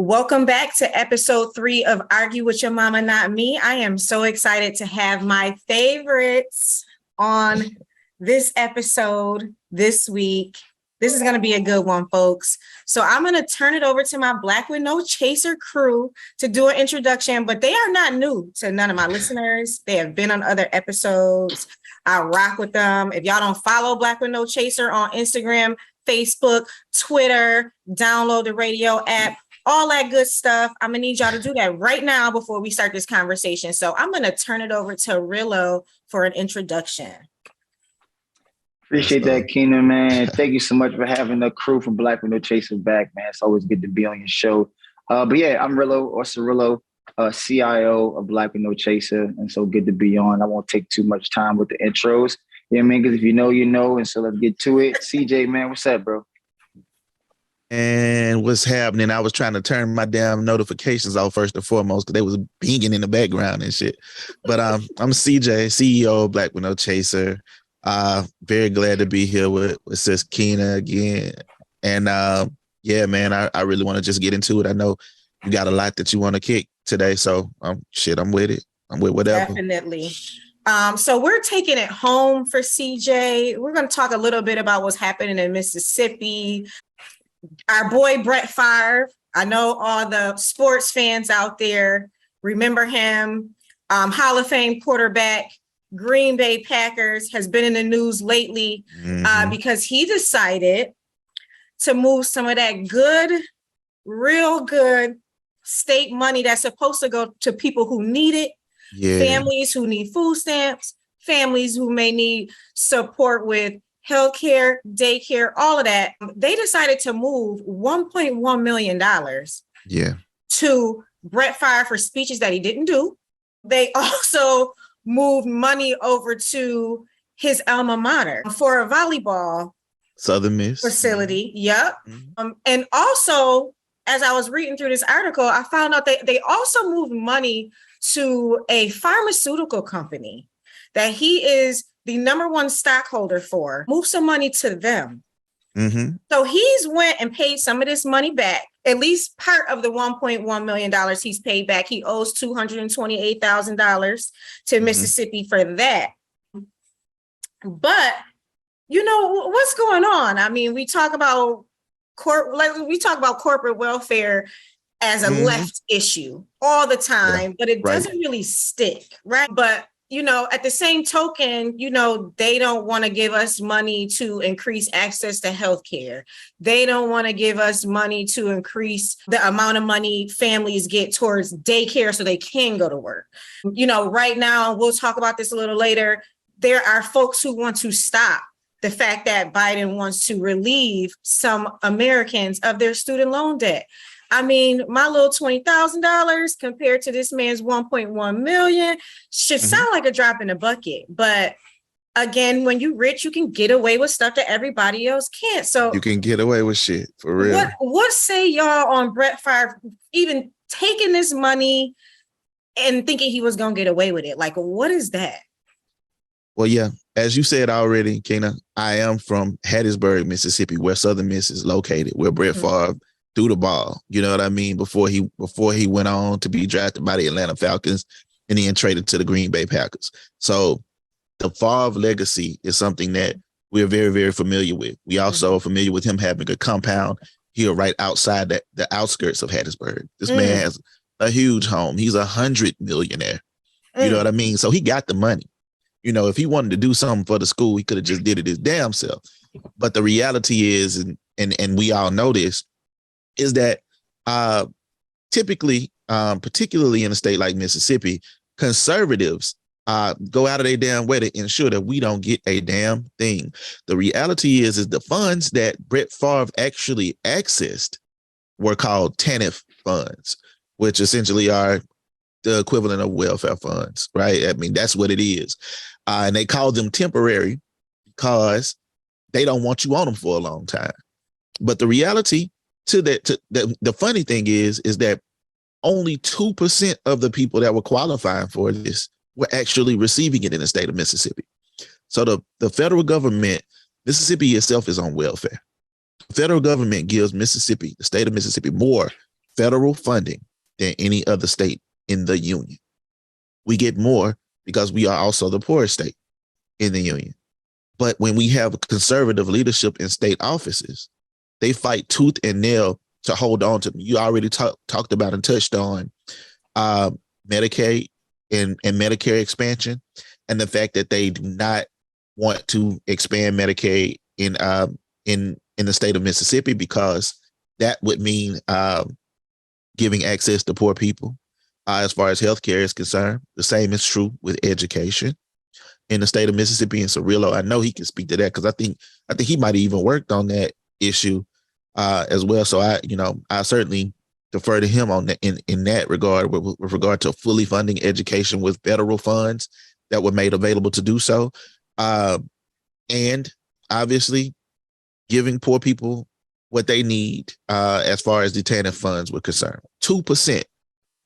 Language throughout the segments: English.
Welcome back to episode 3 of Argue with Your Mama, Not Me. I am so excited to have my favorites on this episode this week. This is going to be a good one, folks. So I'm going to turn it over to my Black with No Chaser crew to do an introduction, but they are not new to none of my listeners. They have been on other episodes. I rock with them. If y'all don't follow Black with No Chaser on Instagram, Facebook, Twitter, download the radio app, all that good stuff. I'm going to need y'all to do that right now before we start this conversation. So I'm going to turn it over to Cirillo for an introduction. Appreciate that, Keina, man. Thank you so much for having the crew from Black with No Chaser back, man. It's always good to be on your show. But yeah, I'm Rillo or Cirillo, CIO of Black with No Chaser. And so good to be on. I won't take too much time with the intros. You know what I mean? Because if you know, you know. And so let's get to it. CJ, man, what's up, bro? And what's happening? I was trying to turn my damn notifications off first and foremost because they was pinging in the background and shit. But I'm CJ, CEO of Black with No Chaser. Very glad to be here with Sis Keina again. And yeah, man, I really want to just get into it. I know you got a lot that you want to kick today, so I'm with it. I'm with whatever. Definitely. So we're taking it home for CJ. We're going to talk a little bit about what's happening in Mississippi. Our boy Brett Favre. I know all the sports fans out there remember him. Hall of Fame quarterback. Green Bay Packers has been in the news lately because he decided to move some of that good, real good state money that's supposed to go to people who need it, families who need food stamps, families who may need support with healthcare, daycare, all of that. They decided to move $1.1 million to Brett Favre for speeches that he didn't do. They also moved money over to his alma mater for a volleyball Southern Miss facility. Yep. And also, as I was reading through this article, I found out that they also moved money to a pharmaceutical company that he is the #1 stockholder for. Move some money to them. So he's went and paid some of this money back. At least part of the $1.1 million he's paid back. He owes $228,000 to Mississippi for that. But you know what's going on? I mean, we talk about corporate welfare as a left issue all the time, but it doesn't really stick, right? But you know, at the same token, you know, they don't want to give us money to increase access to healthcare. They don't want to give us money to increase the amount of money families get towards daycare so they can go to work. You know, right now, we'll talk about this a little later, there are folks who want to stop the fact that Biden wants to relieve some Americans of their student loan debt. I mean, my little $20,000 compared to this man's 1.1 million should sound like a drop in the bucket. But again, when you're rich, you can get away with stuff that everybody else can't. So you can get away with shit for real. What say y'all on Brett Favre even taking this money and thinking he was going to get away with it? Like, what is that? Well, yeah, as you said already, Keina, I am from Hattiesburg, Mississippi, where Southern Miss is located, where Brett Favre threw the ball, you know what I mean, before he went on to be drafted by the Atlanta Falcons and then traded to the Green Bay Packers. So the Favre legacy is something that we're very, very familiar with. We also are familiar with him having a compound here right outside the outskirts of Hattiesburg. This man has a huge home. He's $100 millionaire. You know what I mean? So he got the money. You know, if he wanted to do something for the school, he could have just did it his damn self. But the reality is, and we all know this, is that typically, particularly in a state like Mississippi, conservatives go out of their damn way to ensure that we don't get a damn thing. The reality is the funds that Brett Favre actually accessed were called TANF funds, which essentially are the equivalent of welfare funds, right? I mean, that's what it is. And they call them temporary because they don't want you on them for a long time. But the reality the funny thing is that only 2% of the people that were qualifying for this were actually receiving it in the state of Mississippi. So the federal government, Mississippi itself is on welfare. The federal government gives Mississippi, the state of Mississippi, more federal funding than any other state in the union. We get more because we are also the poorest state in the union. But when we have conservative leadership in state offices, they fight tooth and nail to hold on to them. You already talked about and touched on Medicaid and Medicare expansion, and the fact that they do not want to expand Medicaid in the state of Mississippi, because that would mean giving access to poor people as far as healthcare is concerned. The same is true with education in the state of Mississippi. And Cirillo, I know he can speak to that, because I think he might have even worked on that issue as well. So I certainly defer to him on that in that regard, with regard to fully funding education with federal funds that were made available to do so. And obviously giving poor people what they need as far as detainment funds were concerned. 2%.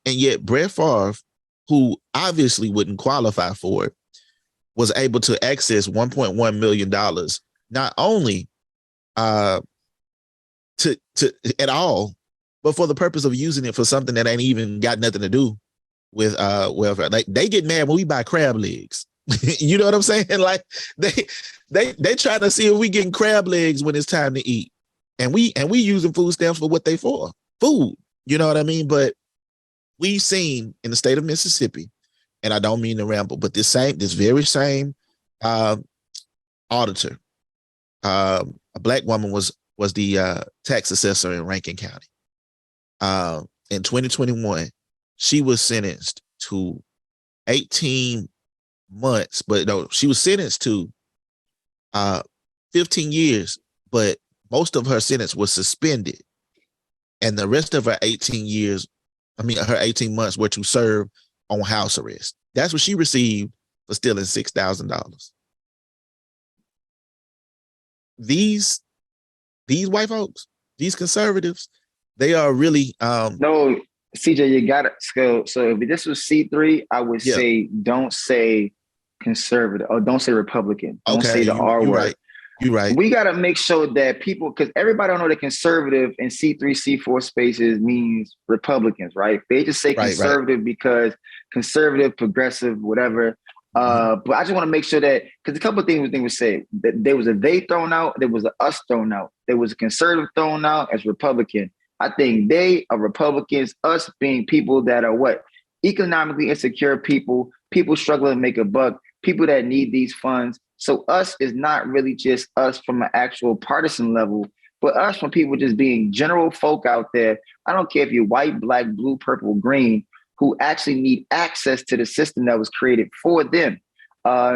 And yet Brett Favre, who obviously wouldn't qualify for it, was able to access $1.1 million, not only to at all, but for the purpose of using it for something that ain't even got nothing to do with welfare. Like, they get mad when we buy crab legs. You know what I'm saying? Like, they try to see if we getting crab legs when it's time to eat. And we using food stamps for what they for. Food. You know what I mean? But we've seen in the state of Mississippi, and I don't mean to ramble, but this very same auditor, a Black woman was the tax assessor in Rankin County. In 2021, she was sentenced to 18 months, but no, she was sentenced to 15 years, but most of her sentence was suspended. And the rest of her 18 months were to serve on house arrest. That's what she received for stealing $6,000. These white folks, these conservatives, they are really no, CJ, you got it. So if this was C3, I would say don't say conservative, or don't say Republican. Don't say the R word. Right. You're right. We got to make sure that people, because everybody don't know that conservative in C3, C4 spaces means Republicans, right? They just say conservative because conservative, progressive, whatever. But I just want to make sure that, because a couple of things we say, that there was a they thrown out, there was a us thrown out, there was a conservative thrown out as Republican. I think they are Republicans, us being people that are what? Economically insecure people struggling to make a buck, people that need these funds. So us is not really just us from an actual partisan level, but us from people just being general folk out there. I don't care if you're white, black, blue, purple, green, who actually need access to the system that was created for them.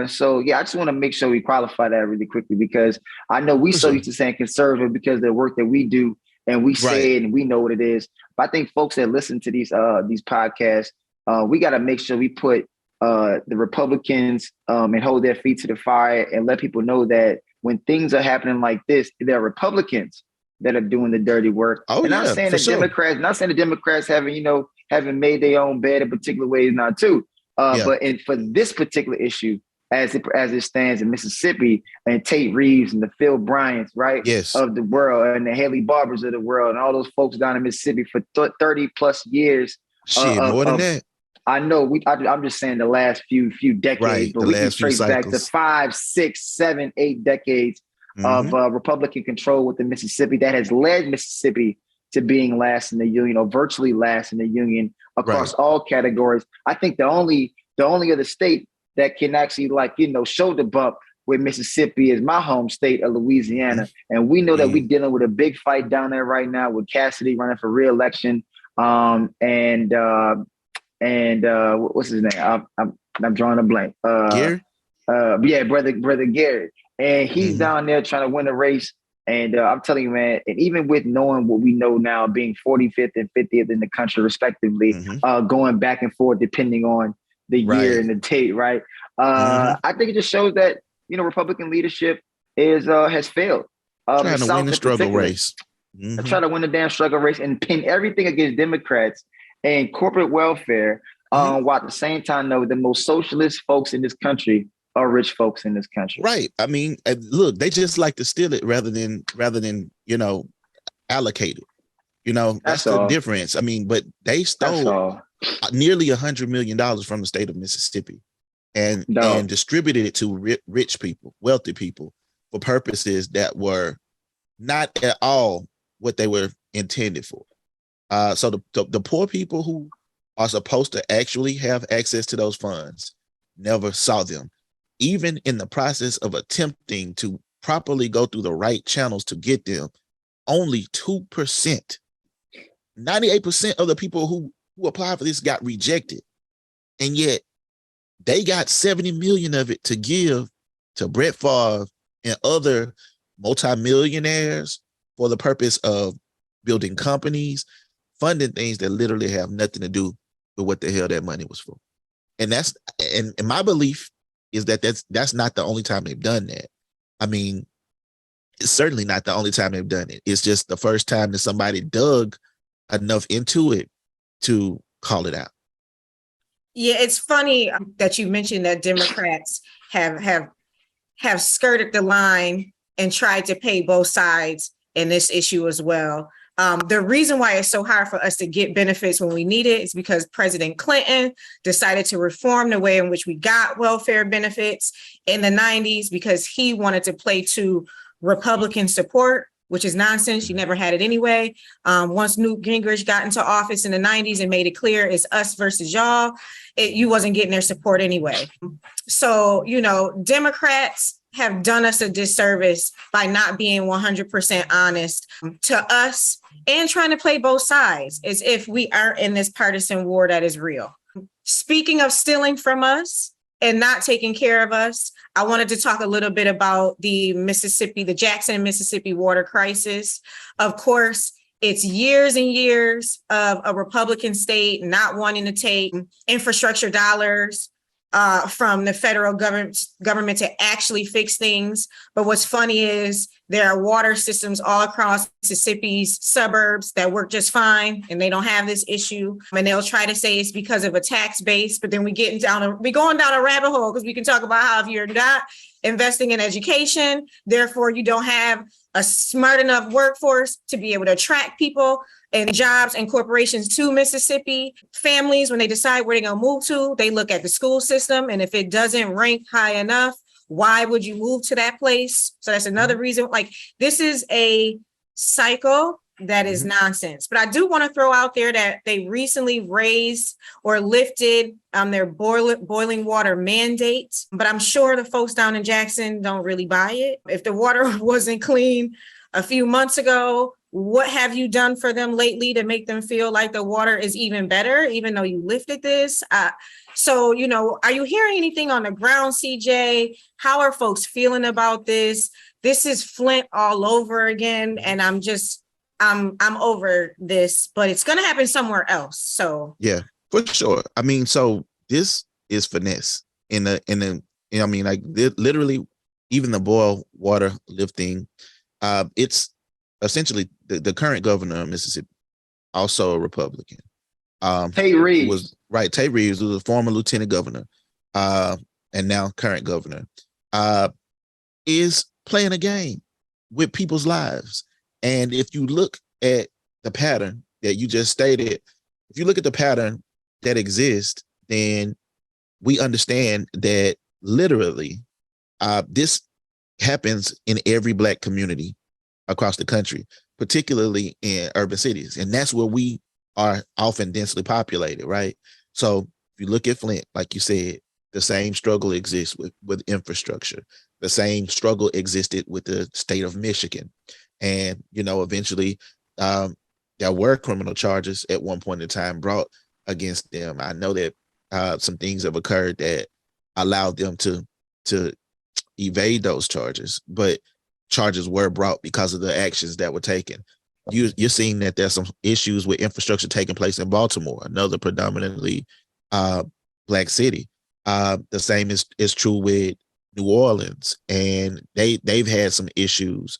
So I just want to make sure we qualify that really quickly, because I know we so used to saying conservative because of the work that we do, and we say it and we know what it is. But I think folks that listen to these podcasts, we got to make sure we put the Republicans and hold their feet to the fire and let people know that when things are happening like this, there are Republicans that are doing the dirty work. Not saying the Democrats haven't made their own bed in particular ways now too. But for this particular issue, as it stands in Mississippi, and Tate Reeves and the Phil Bryants, right, of the world, and the Haley Barbers of the world, and all those folks down in Mississippi for 30 plus years. More than that. I know I'm just saying the last few decades, but we can trace back to 5, 6, 7, 8 decades of Republican control within Mississippi that has led Mississippi to being last in the union, or virtually last in the union across all categories. I think the only other state that can actually shoulder bump with Mississippi is my home state of Louisiana. And we know that we're dealing with a big fight down there right now with Cassidy running for re-election. And what's his name? I'm drawing a blank. Gary? Brother Gary. And he's down there trying to win a race. And I'm telling you, man, and even with knowing what we know now, being 45th and 50th in the country, respectively, going back and forth depending on the year and the date, right? I think it just shows that Republican leadership has failed. Trying to win the struggle race. Trying to win the damn struggle race and pin everything against Democrats and corporate welfare, while at the same time, though, the most socialist folks in this country are rich folks in this country. Right. I mean, look, they just like to steal it rather than allocate it. You know, that's the all. difference. I mean, but they That's stole all. nearly $100 million from the state of Mississippi and No. distributed it to rich people, wealthy people, for purposes that were not at all what they were intended for. So the poor people who are supposed to actually have access to those funds never saw them. Even in the process of attempting to properly go through the right channels to get them, only 2%, 98% of the people who applied for this got rejected. And yet they got 70 million of it to give to Brett Favre and other multimillionaires for the purpose of building companies, funding things that literally have nothing to do with what the hell that money was for. And my belief is that that's not the only time they've done that. I mean, it's certainly not the only time they've done it. It's just the first time that somebody dug enough into it to call it out. Yeah, it's funny that you mentioned that Democrats have skirted the line and tried to pay both sides in this issue as well. The reason why it's so hard for us to get benefits when we need it is because President Clinton decided to reform the way in which we got welfare benefits in the 90s because he wanted to play to Republican support, which is nonsense. You never had it anyway. Once Newt Gingrich got into office in the 90s and made it clear it's us versus y'all, you wasn't getting their support anyway. So, you know, Democrats have done us a disservice by not being 100% honest to us and trying to play both sides as if we aren't in this partisan war that is real. Speaking of stealing from us and not taking care of us, I wanted to talk a little bit about the Jackson and Mississippi water crisis. Of course, it's years and years of a Republican state not wanting to take infrastructure dollars from the federal government to actually fix things. But what's funny is there are water systems all across Mississippi's suburbs that work just fine, and they don't have this issue. And they'll try to say it's because of a tax base, but then we're going down a rabbit hole because we can talk about how if you're not investing in education, therefore you don't have a smart enough workforce to be able to attract people and jobs and corporations to Mississippi. Families, when they decide where they're going to move to, they look at the school system. And if it doesn't rank high enough, why would you move to that place? So that's another reason. Like, this is a cycle that is nonsense. But I do want to throw out there that they recently raised or lifted their boiling water mandate. But I'm sure the folks down in Jackson don't really buy it. If the water wasn't clean a few months ago, what have you done for them lately to make them feel like the water is even better, even though you lifted this? So, you know, are you hearing anything on the ground, CJ? How are folks feeling about this? This is Flint all over again. And I'm over this, but it's going to happen somewhere else. So, yeah, for sure. I mean, so this is finesse literally, even the boil water lifting, it's essentially the current governor of Mississippi, also a Republican. Tate Reeves. Tate Reeves was a former lieutenant governor, and now current governor, is playing a game with people's lives. And if you look at the pattern that you just stated, if you look at the pattern that exists, then we understand that literally this happens in every Black community across the country, particularly in urban cities. And that's where we are often densely populated, right? So if you look at Flint, like you said, the same struggle exists with infrastructure. The same struggle existed with the state of Michigan. And, you know, eventually there were criminal charges at one point in time brought against them. I know that some things have occurred that allowed them to evade those charges, but charges were brought because of the actions that were taken. You're seeing that there's some issues with infrastructure taking place in Baltimore, another predominantly Black city. The same is true with New Orleans, and they've had some issues.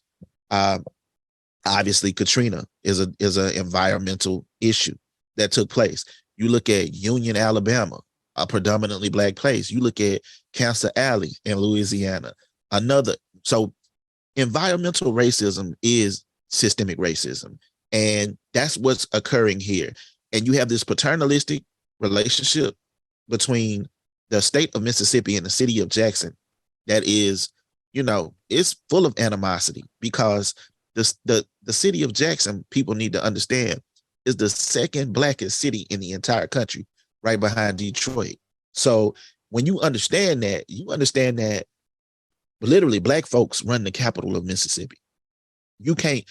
Obviously, Katrina is an environmental issue that took place. You look at Union, Alabama, a predominantly Black place. You look at Cancer Alley in Louisiana, another. So environmental racism is systemic racism. And that's what's occurring here. And you have this paternalistic relationship between the state of Mississippi and the city of Jackson that is, it's full of animosity, because the city of Jackson, people need to understand, is the second blackest city in the entire country, right behind Detroit. So when you understand that literally black folks run the capital of Mississippi. You can't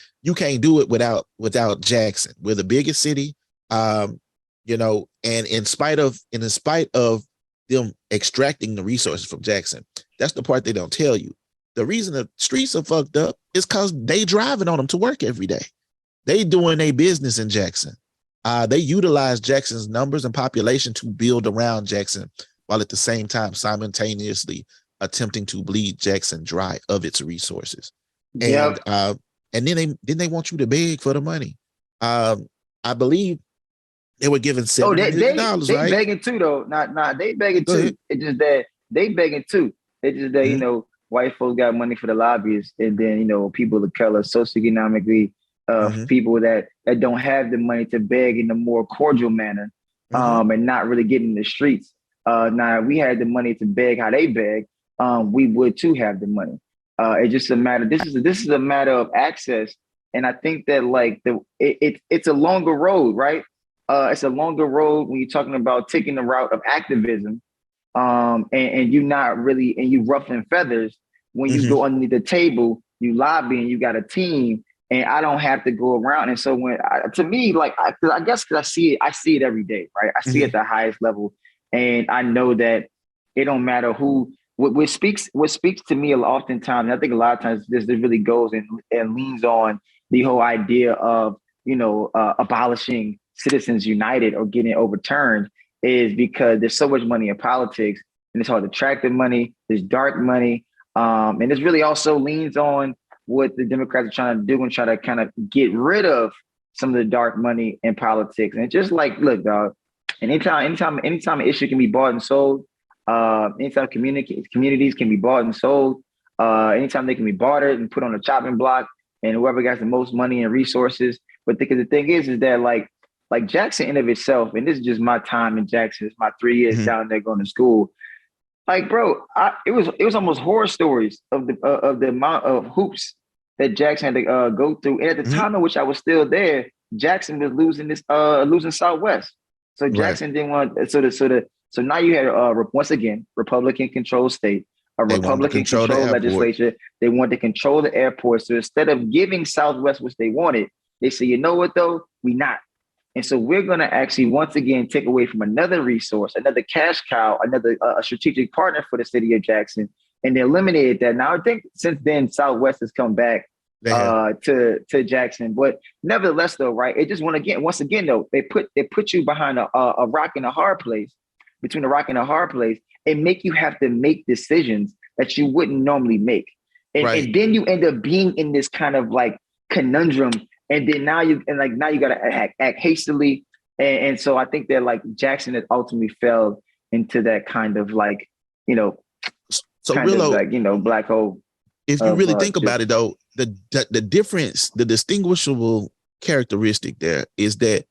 do it without Jackson. We're the biggest city, and in spite of them extracting the resources from Jackson, that's the part they don't tell you. The reason the streets are fucked up is because they driving on them to work every day. They doing their business in Jackson. They utilize Jackson's numbers and population to build around Jackson, while at the same time simultaneously attempting to bleed Jackson dry of its resources. Yep. And then they want you to beg for the money. I believe they were given $7 million, they right? begging too though. Not they begging too. It's just that they begging too. It's just that white folks got money for the lobbyists, and then people of color, socioeconomically, people that don't have the money to beg in a more cordial manner, and not really get in the streets. Now, if we had the money to beg how they beg, we would too have the money. It's just a matter. This is a matter of access, and I think that it's a longer road, right? It's a longer road when you're talking about taking the route of activism, and you not really, and you ruffling feathers when you go underneath the table, you lobby, and you got a team, and I don't have to go around. And so to me, I guess because I see it every day, right? I see it at the highest level, and I know that it don't matter who. What speaks to me oftentimes, and I think a lot of times this really goes and leans on the whole idea of abolishing Citizens United or getting it overturned, is because there's so much money in politics, and it's hard to track the money. There's dark money, and this really also leans on what the Democrats are trying to do and try to kind of get rid of some of the dark money in politics. And it's just look, dog. Anytime an issue can be bought and sold. Anytime communities can be bought and sold, anytime they can be bartered and put on a chopping block, and whoever got the most money and resources. But because the thing is that like Jackson in of itself, and this is just my time in Jackson, it's my 3 years down there going to school. Bro, it was almost horror stories of the amount of hoops that Jackson had to go through. And at the time in which I was still there, Jackson was losing Southwest. So Jackson didn't want So now you had once again Republican-controlled state, a Republican-controlled legislature. They wanted to control the airport. So instead of giving Southwest what they wanted, they say, you know what though, we not. And so we're going to actually once again take away from another resource, another cash cow, another strategic partner for the city of Jackson, and they eliminated that. Now I think since then Southwest has come back to Jackson, but nevertheless though, right? It just once again though, they put you behind a rock and a hard place. Between a rock and a hard place, and make you have to make decisions that you wouldn't normally make. And then you end up being in this kind of conundrum. And then now you got to act hastily. And so I think that Jackson has ultimately fell into that kind of black hole. If you really think about it though, the difference, the distinguishable characteristic there is that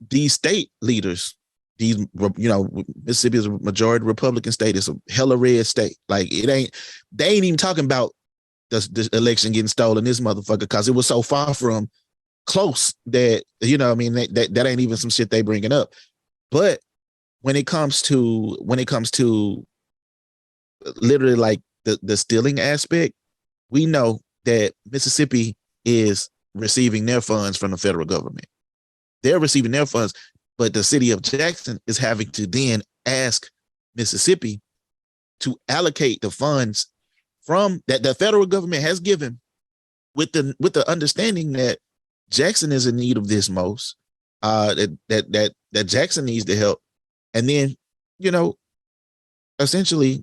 these state leaders, Mississippi is a majority Republican state. It's a hella red state. They ain't even talking about the election getting stolen, this motherfucker, because it was so far from close that, that ain't even some shit they bringing up. But when it comes to literally the stealing aspect, we know that Mississippi is receiving their funds from the federal government. They're receiving their funds. But the city of Jackson is having to then ask Mississippi to allocate the funds from that the federal government has given, with the understanding that Jackson is in need of this most, that Jackson needs the help, and then essentially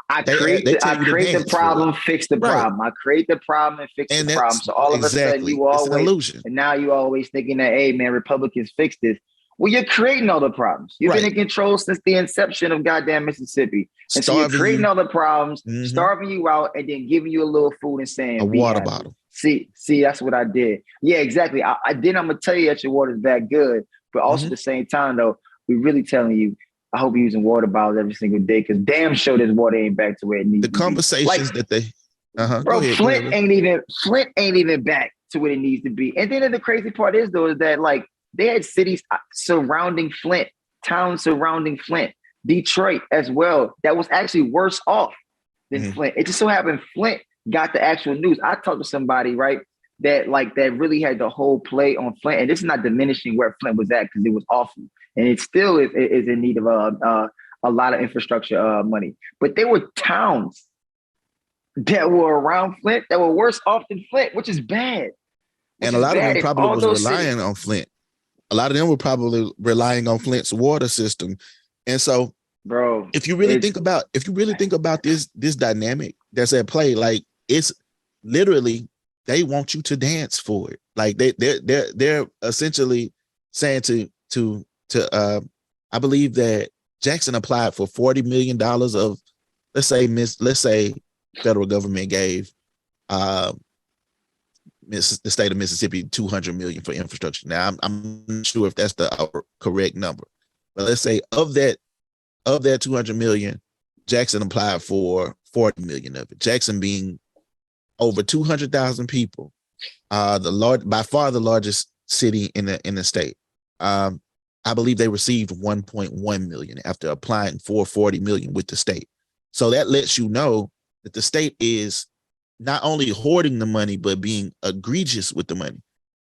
I create the problem, fix the problem. I create the problem and fix the problem. So all of a sudden you always, and now you always thinking that, hey man, Republicans fix this. Well, you're creating all the problems. You've Right. been in control since the inception of goddamn Mississippi. And so you're Starving creating you. all the problems, Mhm. starving you out, and then giving you a little food and saying, A "Be water happy." bottle. See, that's what I did. Yeah, exactly. I did. I'm gonna tell you that your water's that good, but also at the same time, though, we're really telling you, I hope you're using water bottles every single day, because damn sure this water ain't back to where it needs The to be. conversations that they, Bro, go ahead. Flint ain't even back to what it needs to be. And then the crazy part is though, is that like they had cities surrounding Flint, towns surrounding Flint, Detroit as well, that was actually worse off than Flint. It just so happened Flint got the actual news. I talked to somebody, right, that really had the whole play on Flint. And this is not diminishing where Flint was at, because it was awful. And it still is in need of a lot of infrastructure money. But there were towns that were around Flint that were worse off than Flint, which is bad. And a lot of them probably was relying on Flint. A lot of them were probably relying on Flint's water system. And so, bro, if you really think about this dynamic that's at play, like it's literally they want you to dance for it. Like they're essentially saying to I believe that Jackson applied for $40 million of, let's say federal government gave the state of Mississippi $200 million for infrastructure. Now I'm not sure if that's the correct number, but let's say of that $200 million, Jackson applied for $40 million of it. Jackson being over 200,000 people, by far the largest city in the state. I believe they received 1.1 million after applying for $40 million with the state. So that lets you know that the state is not only hoarding the money, but being egregious with the money.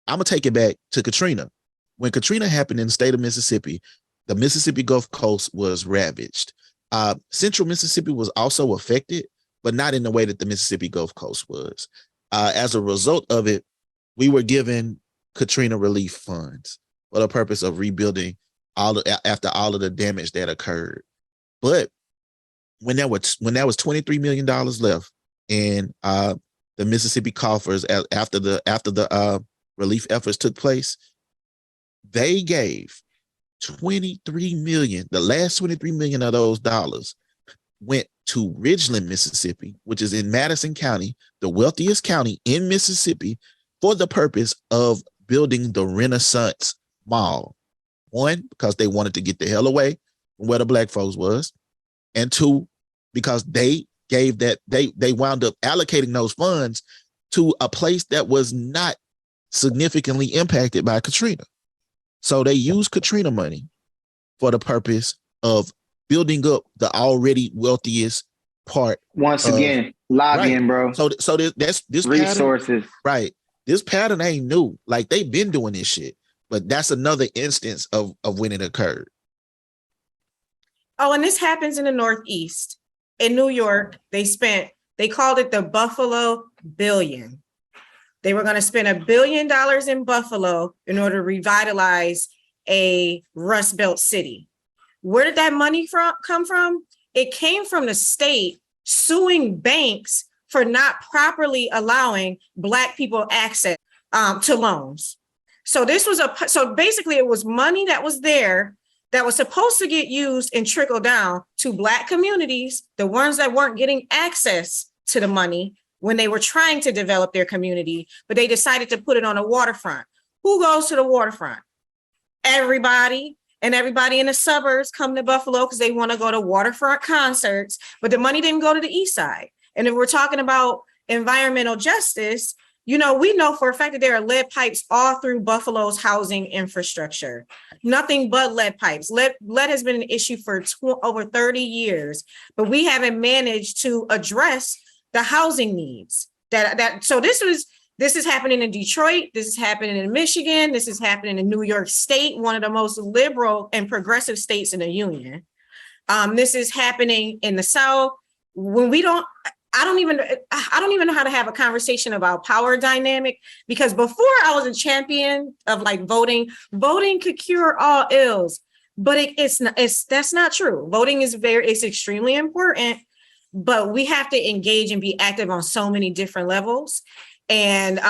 I'm going to take it back to Katrina. When Katrina happened in the state of Mississippi, the Mississippi Gulf Coast was ravaged. Central Mississippi was also affected, but not in the way that the Mississippi Gulf Coast was. As a result of it, we were given Katrina relief funds for the purpose of rebuilding after all of the damage that occurred. But when there was $23 million left in the Mississippi coffers after the relief efforts took place, they gave 23 million. The last 23 million of those dollars went to Ridgeland, Mississippi, which is in Madison County, the wealthiest county in Mississippi, for the purpose of building the Renaissance Mall. One, because they wanted to get the hell away from where the black folks was, and two, because they wound up allocating those funds to a place that was not significantly impacted by Katrina. So they used Katrina money for the purpose of building up the already wealthiest part. Once again, lobbying, right. bro. So this resources. Pattern, right. This pattern ain't new. Like they've been doing this shit, but that's another instance of when it occurred. Oh, and this happens in the Northeast. In New York, they called it the Buffalo Billion. They were going to spend $1 billion in Buffalo in order to revitalize a Rust Belt city. Where did that money come from? It came from the state suing banks for not properly allowing Black people access to loans. So basically it was money that was there that was supposed to get used and trickle down to Black communities, the ones that weren't getting access to the money when they were trying to develop their community, but they decided to put it on a waterfront. Who goes to the waterfront? Everybody. And everybody in the suburbs come to Buffalo because they want to go to waterfront concerts, but the money didn't go to the east side. And if we're talking about environmental justice, we know for a fact that there are lead pipes all through Buffalo's housing infrastructure. Nothing but lead pipes. Lead has been an issue for over 30 years, but we haven't managed to address the housing needs. So this is happening in Detroit. This is happening in Michigan. This is happening in New York State, one of the most liberal and progressive states in the union. This is happening in the South. I don't even know how to have a conversation about power dynamic, because before I was a champion of like voting could cure all ills, but that's not true. Voting is extremely important, but we have to engage and be active on so many different levels. And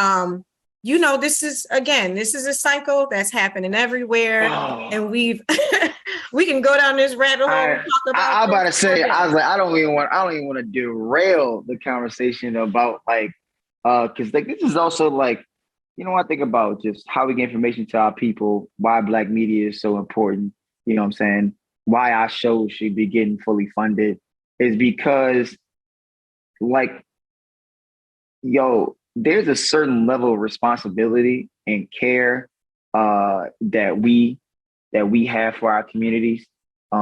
this is a cycle that's happening everywhere. Oh. And we can go down this rabbit hole and talk about I'm about to say, this. I was like, I don't even want to derail the conversation about like, because like this is also like, I think about just how we get information to our people, why Black media is so important. You know what I'm saying? Why our shows should be getting fully funded is because, like, there's a certain level of responsibility and care that we have for our communities,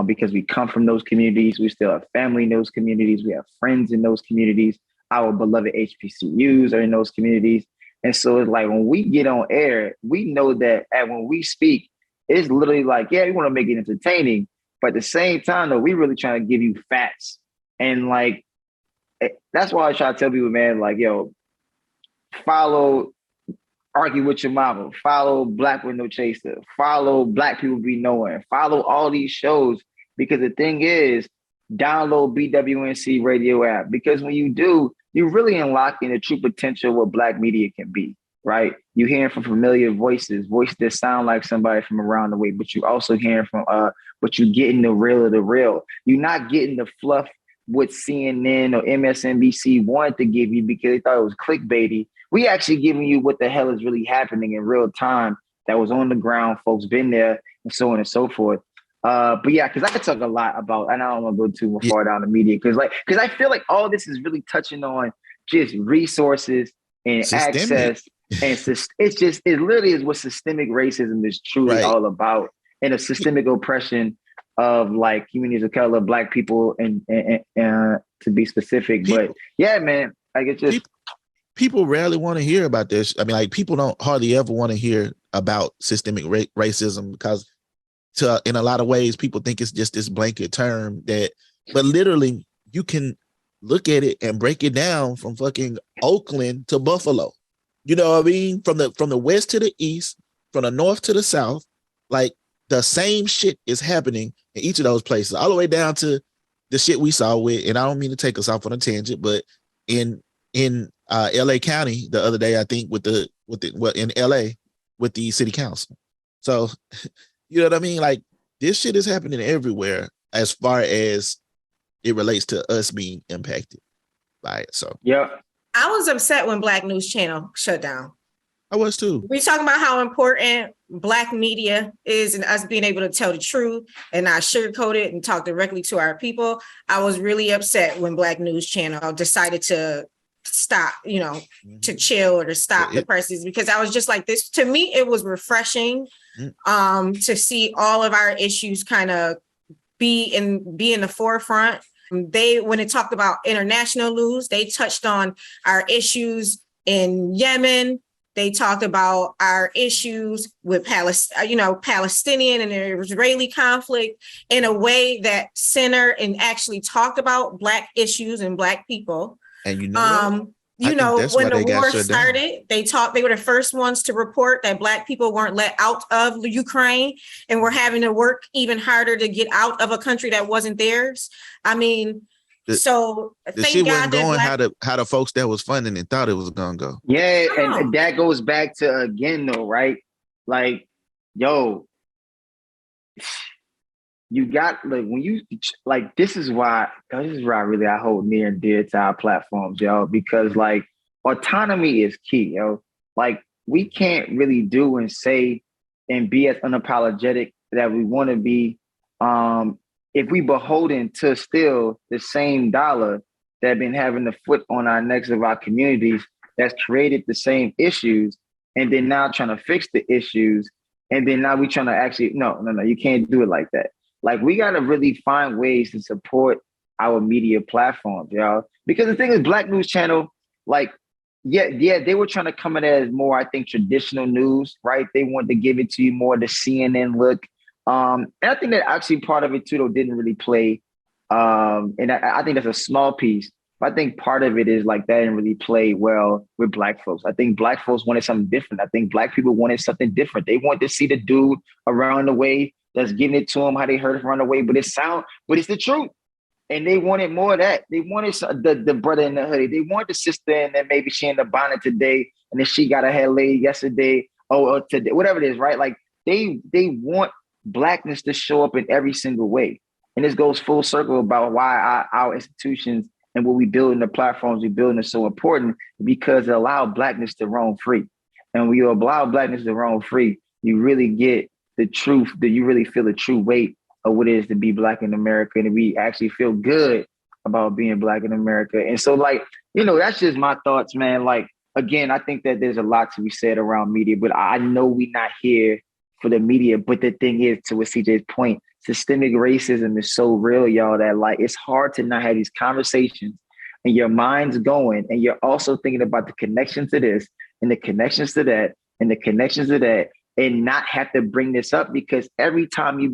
because we come from those communities. We still have family in those communities. We have friends in those communities. Our beloved HBCUs are in those communities. And so it's like when we get on air, we know that when we speak, it's literally like, yeah, we want to make it entertaining. But at the same time, though, we really trying to give you facts. And like, that's why I try to tell people, man, like, follow Argue With Your Mama, follow Black Window Chaser, follow Black People Be Knowing, follow all these shows, because the thing is, download BWNC radio app, because when you do, you're really unlocking the true potential of what Black media can be, right? You're hearing from familiar voices that sound like somebody from around the way, but you're also hearing from, but you're getting the real of the real. You're not getting the fluff what CNN or MSNBC wanted to give you because they thought it was clickbaity. We actually giving you what the hell is really happening in real time that was on the ground, folks been there, and so on and so forth. But yeah, because I could talk a lot about, and I don't want to go too far down the media, because I feel like all this is really touching on just resources and access, and it literally is what systemic racism is truly all about, and a systemic oppression of like communities of color, Black people, and to be specific. But yeah, man, like it's just. People rarely want to hear about this. I mean, like people don't hardly ever want to hear about systemic racism because in a lot of ways, people think it's just this blanket term but literally you can look at it and break it down from fucking Oakland to Buffalo. You know what I mean? From the west to the east, from the north to the south, like the same shit is happening in each of those places, all the way down to the shit we saw with, and I don't mean to take us off on a tangent, but in LA County the other day, I think in LA with the city council. So, you know what I mean? Like this shit is happening everywhere as far as it relates to us being impacted by it. So, yeah, I was upset when Black News Channel shut down. I was too. We talking about how important Black media is and us being able to tell the truth and not sugarcoat it and talk directly to our people. I was really upset when Black News Channel decided to stop, to chill or to stop the presses, because I was just like this. To me, it was refreshing to see all of our issues kind of be in the forefront. When it talked about international news, they touched on our issues in Yemen. They talked about our issues with Palestinian and the Israeli conflict in a way that centered and actually talked about Black issues and Black people. And when the war started, they were the first ones to report that Black people weren't let out of Ukraine and were having to work even harder to get out of a country that wasn't theirs. I mean, the shit wasn't going how the folks that was funding it thought it was gonna go. Yeah, and that goes back to again though, right? Like, you got like when you like this is why I hold near and dear to our platforms, yo, because like autonomy is key, yo. Like we can't really do and say and be as unapologetic that we want to be if we beholden to still the same dollar that been having the foot on our necks of our communities that's created the same issues, and then now trying to fix the issues, and then now we trying to actually no, you can't do it like that. Like we got to really find ways to support our media platforms, y'all. Because the thing is, Black News Channel, like, yeah, they were trying to come in as more, I think, traditional news, right? They wanted to give it to you more the CNN look. And I think that actually part of it too, though, didn't really play. And I think that's a small piece. But I think part of it is like that didn't really play well with Black folks. I think Black folks wanted something different. I think Black people wanted something different. They wanted to see the dude around the way that's giving it to them how they heard it around the way. But it's the truth. And they wanted more of that. They wanted the brother in the hoodie. They wanted the sister, and then maybe she in the bonnet today, and then she got her hair laid yesterday, or today, whatever it is, right? Like they want Blackness to show up in every single way. And this goes full circle about why our institutions and what we build in the platforms we build are so important, because it allow Blackness to roam free. And when you allow Blackness to roam free, you really get the truth, that you really feel the true weight of what it is to be Black in America, and we actually feel good about being Black in America. And so, like, that's just my thoughts, man. Like, again, I think that there's a lot to be said around media, but I know we're not here for the media. But the thing is, to what CJ's point, systemic racism is so real, y'all, that like it's hard to not have these conversations and your mind's going, and you're also thinking about the connections to this and the connections to that and the connections to that, and not have to bring this up, because every time we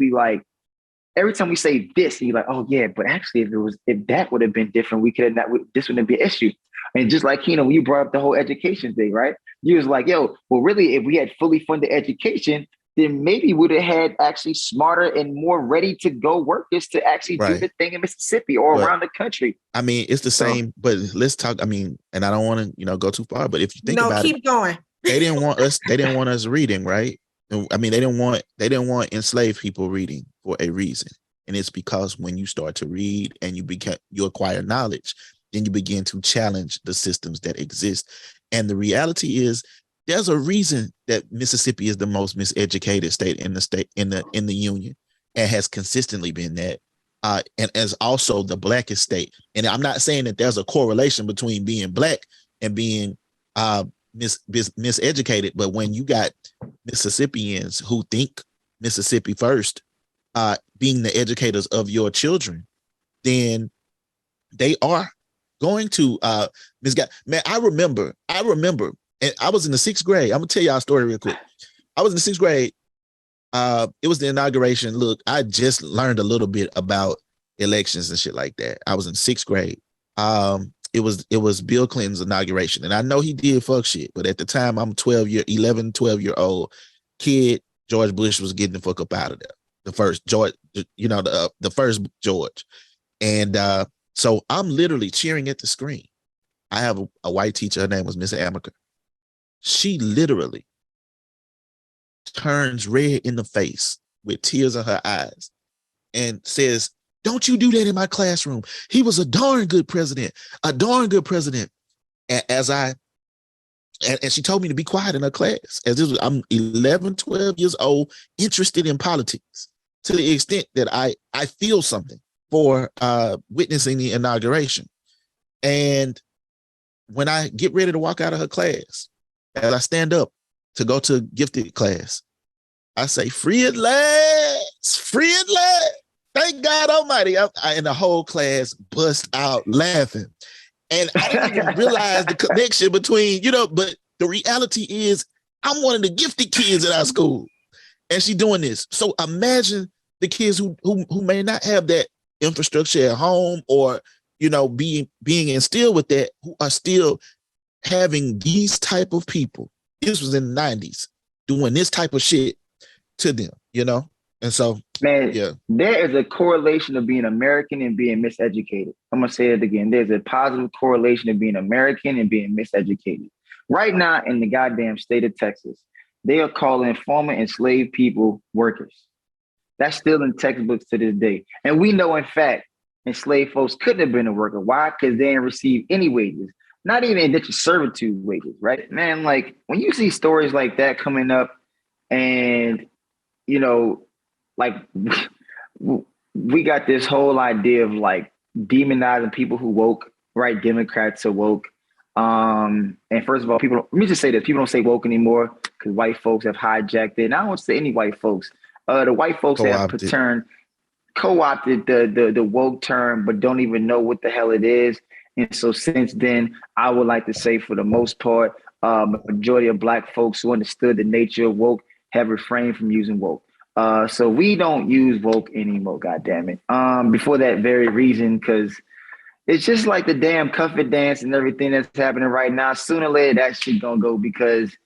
say this, and you're like, oh yeah, but actually if that would have been different, we could have not, this wouldn't be an issue. And just like, when you brought up the whole education thing, right? You was like, yo, well, really, if we had fully funded education, then maybe we would have had actually smarter and more ready to go workers to actually do the thing in Mississippi or around the country. I mean, it's the same, but let's talk. I mean, and I don't want to, go too far, but if you think about keep going. They didn't want us reading, right? I mean, they didn't want enslaved people reading for a reason. And it's because when you start to read and you acquire knowledge, then you begin to challenge the systems that exist. And the reality is, there's a reason that Mississippi is the most miseducated state in the union, and has consistently been that. And as also the blackest state. And I'm not saying that there's a correlation between being Black and being miseducated, but when you got Mississippians who think Mississippi first, being the educators of your children, then they are going to misguide. Man, I remember, and I was in the 6th grade. I'm gonna tell y'all a story real quick. I was in the 6th grade. It was the inauguration. Look, I just learned a little bit about elections and shit like that. I was in 6th grade. It was Bill Clinton's inauguration, and I know he did fuck shit, but at the time I'm 12-year-old kid. George Bush was getting the fuck up out of there. The first George, the first George, and so I'm literally cheering at the screen. I have a white teacher. Her name was Miss Amaker. She literally turns red in the face with tears in her eyes and says, "Don't you do that in my classroom. He was a darn good president, And she told me to be quiet in her class. I'm 11, 12 years old, interested in politics to the extent that I feel something for witnessing the inauguration. And when I get ready to walk out of her class, as I stand up to go to gifted class, I say, "Free at last, free at last. Thank God Almighty." And the whole class bust out laughing. And I didn't even realize the connection between, but the reality is I'm one of the gifted kids at our school. And she's doing this. So imagine the kids who may not have that infrastructure at home, or, being instilled with that, who are still having these type of people. This was in the 90s, doing this type of shit to them, And so, man, yeah, there is a correlation of being American and being miseducated. I'm going to say it again. There's a positive correlation of being American and being miseducated. Right now in the goddamn state of Texas, they are calling former enslaved people workers. That's still in textbooks to this day. And we know, in fact, enslaved folks couldn't have been a worker. Why? Because they didn't receive any wages, not even indentured servitude wages, right? Man, like when you see stories like that coming up, and, like we got this whole idea of like demonizing people who woke, right? Democrats are woke. And first of all, let me just say this, people don't say woke anymore because white folks have hijacked it. And I don't say any white folks. The white folks have co-opted the woke term, but don't even know what the hell it is. And so since then, I would like to say, for the most part, majority of Black folks who understood the nature of woke have refrained from using woke. So we don't use woke anymore, goddammit. Before that very reason, because it's just like the damn cuffit dance and everything that's happening right now. Sooner or later, that shit gonna go, because,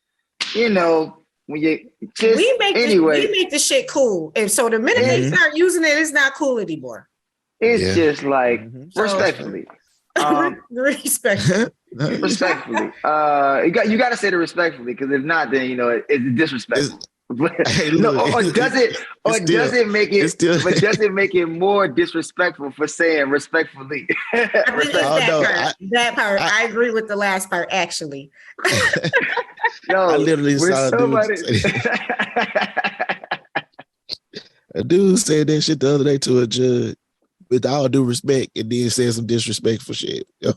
when you just we make this shit cool. And so the minute they start using it, it's not cool anymore. It's just like So- respectfully. Respect. Respectfully. You got to say it respectfully, because if not, then it's disrespectful. Hey, No, look, or does it make it more disrespectful for saying respectfully? I think it's Oh, no, that part. I agree with the last part, actually. Yo, I literally saw a dude said that shit the other day to a judge, with all due respect, and then said some disrespectful shit. Yo,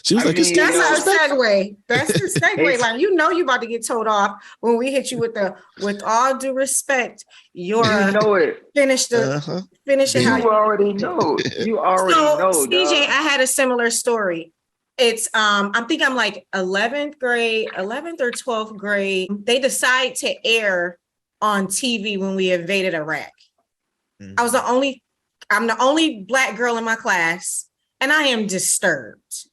she was it's that's our segue. That's the segue. Like, you about to get told off when we hit you with all due respect. You're it. Finish it. You already know. You already know. CJ, I had a similar story. It's I think I'm like 11th or 12th grade. They decide to air on TV when we invaded Iraq. I'm the only Black girl in my class, and I am disturbed.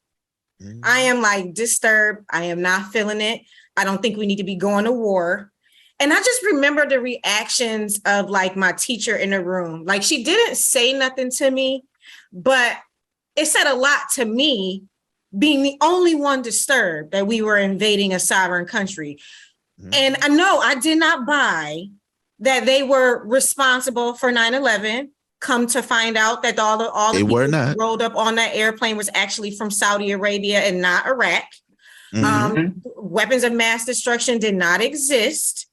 I am like disturbed. I am not feeling it. I don't think we need to be going to war. And I just remember the reactions of like my teacher in the room. Like, she didn't say nothing to me, but it said a lot to me, being the only one disturbed that we were invading a sovereign country. And I know I did not buy that they were responsible for 9/11. Come to find out that all the people who rolled up on that airplane was actually from Saudi Arabia and not Iraq. Weapons of mass destruction did not exist.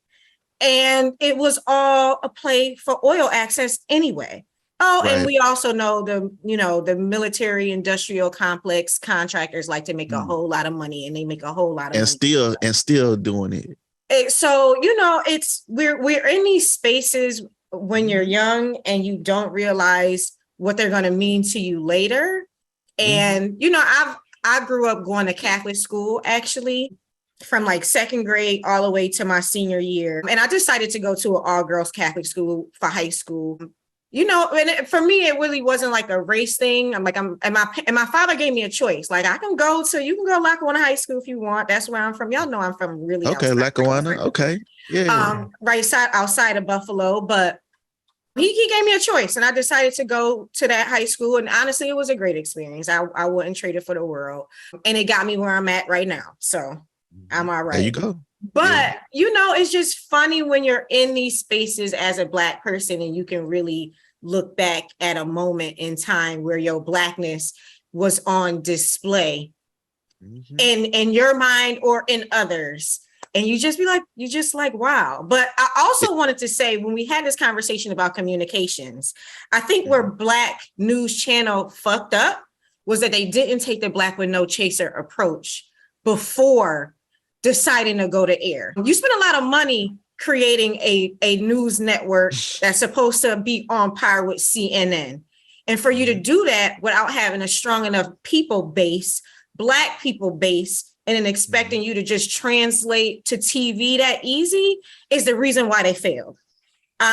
And it was all a play for oil access anyway. And we also know the military industrial complex contractors like to make a whole lot of money, and they make a whole lot of money. Still doing it. So, we're in these spaces when you're young and you don't realize what they're going to mean to you later. And, I grew up going to Catholic school, actually, from like second grade all the way to my senior year. And I decided to go to an all-girls Catholic school for high school. And for me, it really wasn't like a race thing. And my father gave me a choice. Like, you can go Lackawanna High School if you want. That's where I'm from. Y'all know I'm from really Lackawanna. Okay. Yeah. Outside of Buffalo. But he gave me a choice, and I decided to go to that high school. And honestly, it was a great experience. I wouldn't trade it for the world. And it got me where I'm at right now. So I'm all right. There you go. But, it's just funny when you're in these spaces as a Black person, and you can really look back at a moment in time where your Blackness was on display in your mind or in others. And you just like, wow. But I also wanted to say, when we had this conversation about communications, I think where Black News Channel fucked up was that they didn't take the Black with No Chaser approach before deciding to go to air. You spend a lot of money creating a news network that's supposed to be on par with CNN. And for you to do that without having a strong enough people base, Black people base, and then expecting you to just translate to TV that easy is the reason why they failed.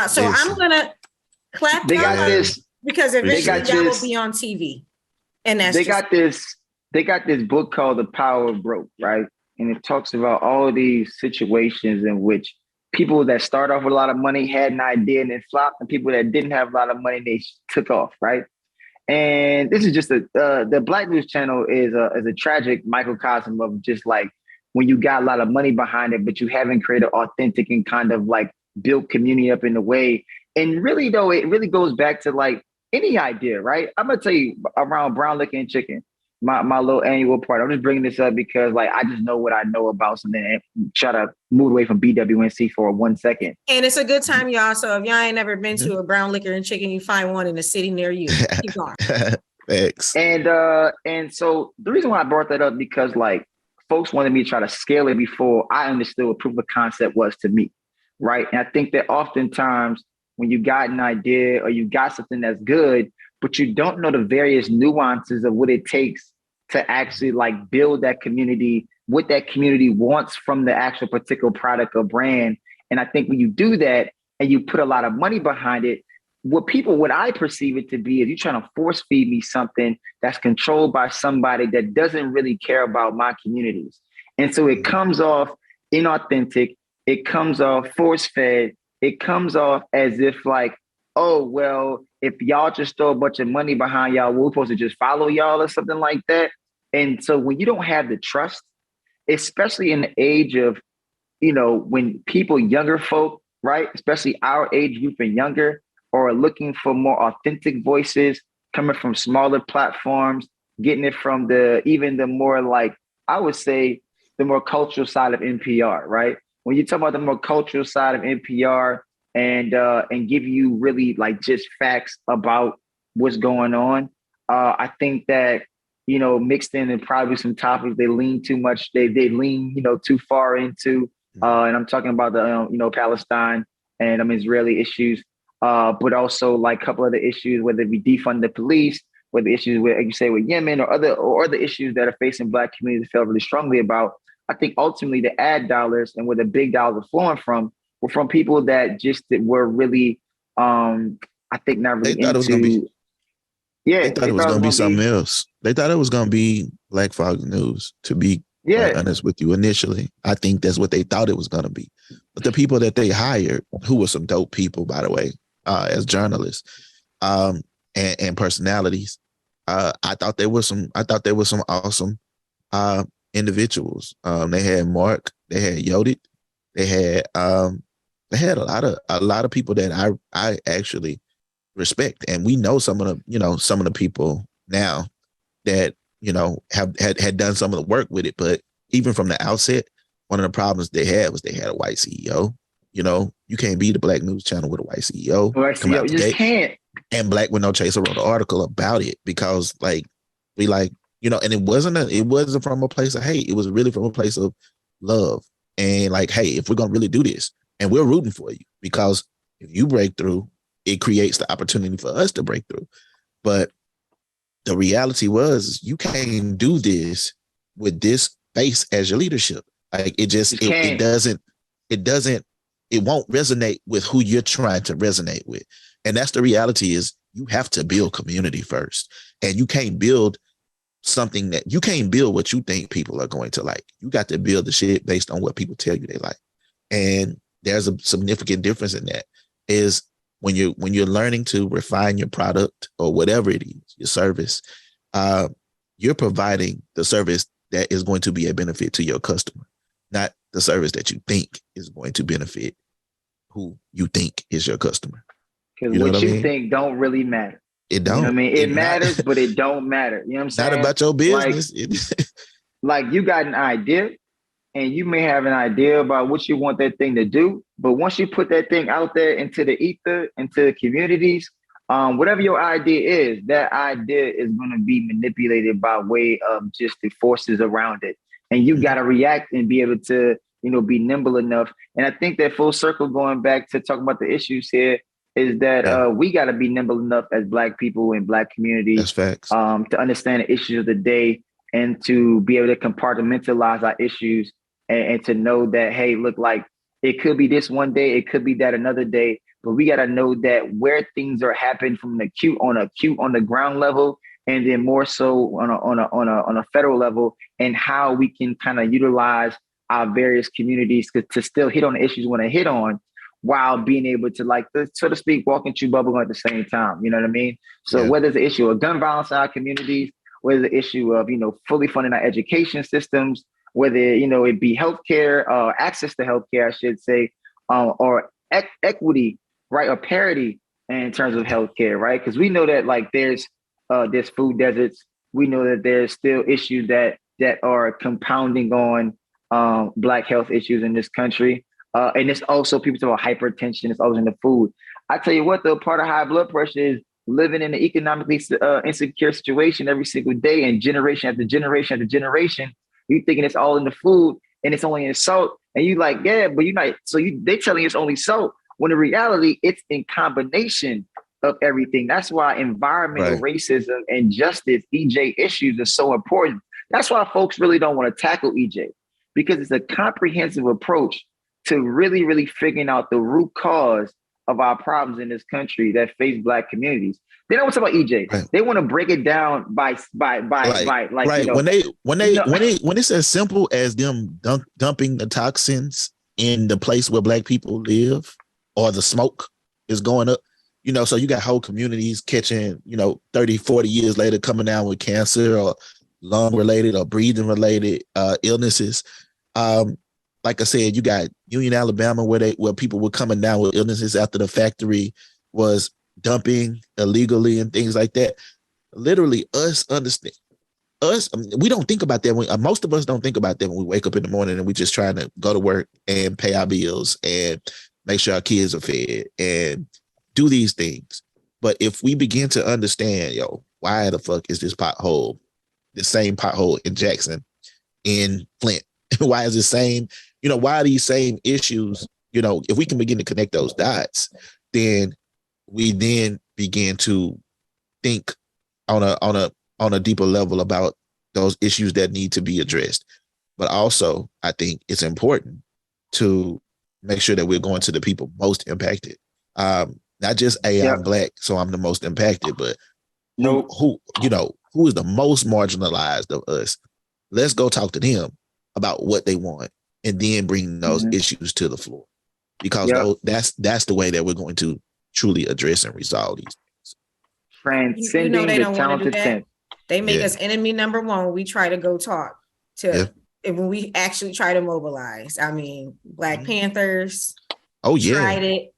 So I'm going to clap this because eventually y'all will be on TV. And they got this book called The Power of Broke, right? And it talks about all these situations in which people that start off with a lot of money had an idea and then flopped, and people that didn't have a lot of money, they took off, right? And this is just the Black News Channel is a tragic microcosm of just like when you got a lot of money behind it, but you haven't created authentic and kind of like built community up in a way. And really, though, it really goes back to like any idea, right? I'm going to tell you around brown liquor and chicken, my little annual part. I'm just bringing this up because like I just know what I know about something and try to move away from BWNC for 1 second. And it's a good time, y'all. So if y'all ain't never been to a brown liquor and chicken, you find one in the city near you. Keep going. Thanks. And so the reason why I brought that up, because like folks wanted me to try to scale it before I understood what proof of concept was to me, right? And I think that oftentimes when you got an idea or you got something that's good, but you don't know the various nuances of what it takes to actually like build that community, what that community wants from the actual particular product or brand. And I think when you do that and you put a lot of money behind it, what I perceive it to be is you're trying to force feed me something that's controlled by somebody that doesn't really care about my communities. And so it comes off inauthentic. It comes off force fed. It comes off as if like oh, well, if y'all just throw a bunch of money behind y'all, we're supposed to just follow y'all or something like that. And so when you don't have the trust, especially in the age of, when people, younger folk, right, especially our age group and younger, are looking for more authentic voices coming from smaller platforms, getting it from even the more, like, I would say, the more cultural side of NPR, right? When you talk about the more cultural side of NPR and give you really like just facts about what's going on, I think that mixed in and probably some topics they lean too much, they lean too far into, and I'm talking about the Palestine and Israeli issues, but also like a couple of the issues, whether it be defund the police, whether issues with, like you say, with Yemen or other issues that are facing Black communities feel really strongly about. I think ultimately the ad dollars and where the big dollars are flowing from were from people that were really, I think, not really They thought it was going to be. Yeah, They thought it was going to be something else. They thought it was going to be Black Fox News, to be quite honest with you. Initially, I think that's what they thought it was going to be. But the people that they hired, who were some dope people, by the way, as journalists and personalities, I thought there was some awesome individuals. They had Mark, they had Yodit, they had a lot of people that I actually respect, and we know some of the people now that had done some of the work with it. But even from the outset, one of the problems they had was they had a white CEO. You can't be the Black News Channel with a white CEO. You just can't. And Black with No Chaser wrote an article about it because and it wasn't from a place of hate. It was really from a place of love. And like, hey, if we're going to really do this, and we're rooting for you, because if you break through, it creates the opportunity for us to break through. But the reality was you can't do this with this face as your leadership. Like it won't resonate with who you're trying to resonate with. And that's the reality, is you have to build community first. And you can't build what you think people are going to like. You got to build the shit based on what people tell you they like. And there's a significant difference in that, is when you're learning to refine your product or whatever it is, your service, you're providing the service that is going to be a benefit to your customer, not the service that you think is going to benefit who you think is your customer. Because what you think don't really matter. It don't. You know what I mean? It matters, but it don't matter. You know what I'm saying? Not about your business. Like you got an idea, and you may have an idea about what you want that thing to do. But once you put that thing out there into the ether, into the communities, whatever your idea is, that idea is going to be manipulated by way of just the forces around it. And you got to react and be able to, be nimble enough. And I think that full circle, going back to talk about the issues here, is that we got to be nimble enough as Black people in Black communities. That's facts. To understand the issues of the day and to be able to compartmentalize our issues and to know that, hey, look, like it could be this one day, it could be that another day, but we got to know that where things are happening from the acute on the ground level, and then more so on a federal level, and how we can kind of utilize our various communities to still hit on the issues we want to hit on, while being able to, like, so to speak, walk and chew bubblegum at the same time. You know what I mean? So whether it's the issue of gun violence in our communities, whether the issue of, fully funding our education systems, whether, it be healthcare, access to healthcare, I should say, or equity, right? Or parity in terms of healthcare, right? Because we know that, like, there's food deserts. We know that there's still issues that are compounding on Black health issues in this country. And it's also, people talk about hypertension. It's always in the food. I tell you what, though, part of high blood pressure is living in an economically insecure situation every single day, and generation after generation after generation. You thinking it's all in the food and it's only in salt, and you like, yeah, but you're not. So they telling you it's only salt, when in reality it's in combination of everything. That's why environmental racism and justice, EJ issues, are so important. That's why folks really don't want to tackle EJ, because it's a comprehensive approach to really, really figuring out the root cause of our problems in this country that face Black communities. They don't want to talk about EJ. Right. They want to break it down by like, right. When it's as simple as them dumping the toxins in the place where Black people live, or the smoke is going up, So you got whole communities catching, 30, 40 years later coming down with cancer or lung related or breathing related illnesses. Like I said, you got Union, Alabama, where people were coming down with illnesses after the factory was dumping illegally and things like that. Literally, we don't think about that. Most of us don't think about that when we wake up in the morning and we just trying to go to work and pay our bills and make sure our kids are fed and do these things. But if we begin to understand, why the fuck is this same pothole in Jackson, in Flint? Why is the same, why are these same issues? If we can begin to connect those dots, then we begin to think on a deeper level about those issues that need to be addressed. But also, I think it's important to make sure that we're going to the people most impacted. Not just, hey, I'm Black, so I'm the most impacted, but who is the most marginalized of us? Let's go talk to them about what they want and then bring those issues to the floor, because that's the way that we're going to truly address and resolve these things. Transcending they the don't want to do that. talented. They make us enemy number one when we try to go talk to, when we actually try to mobilize. I mean, Black Panthers. Tried it.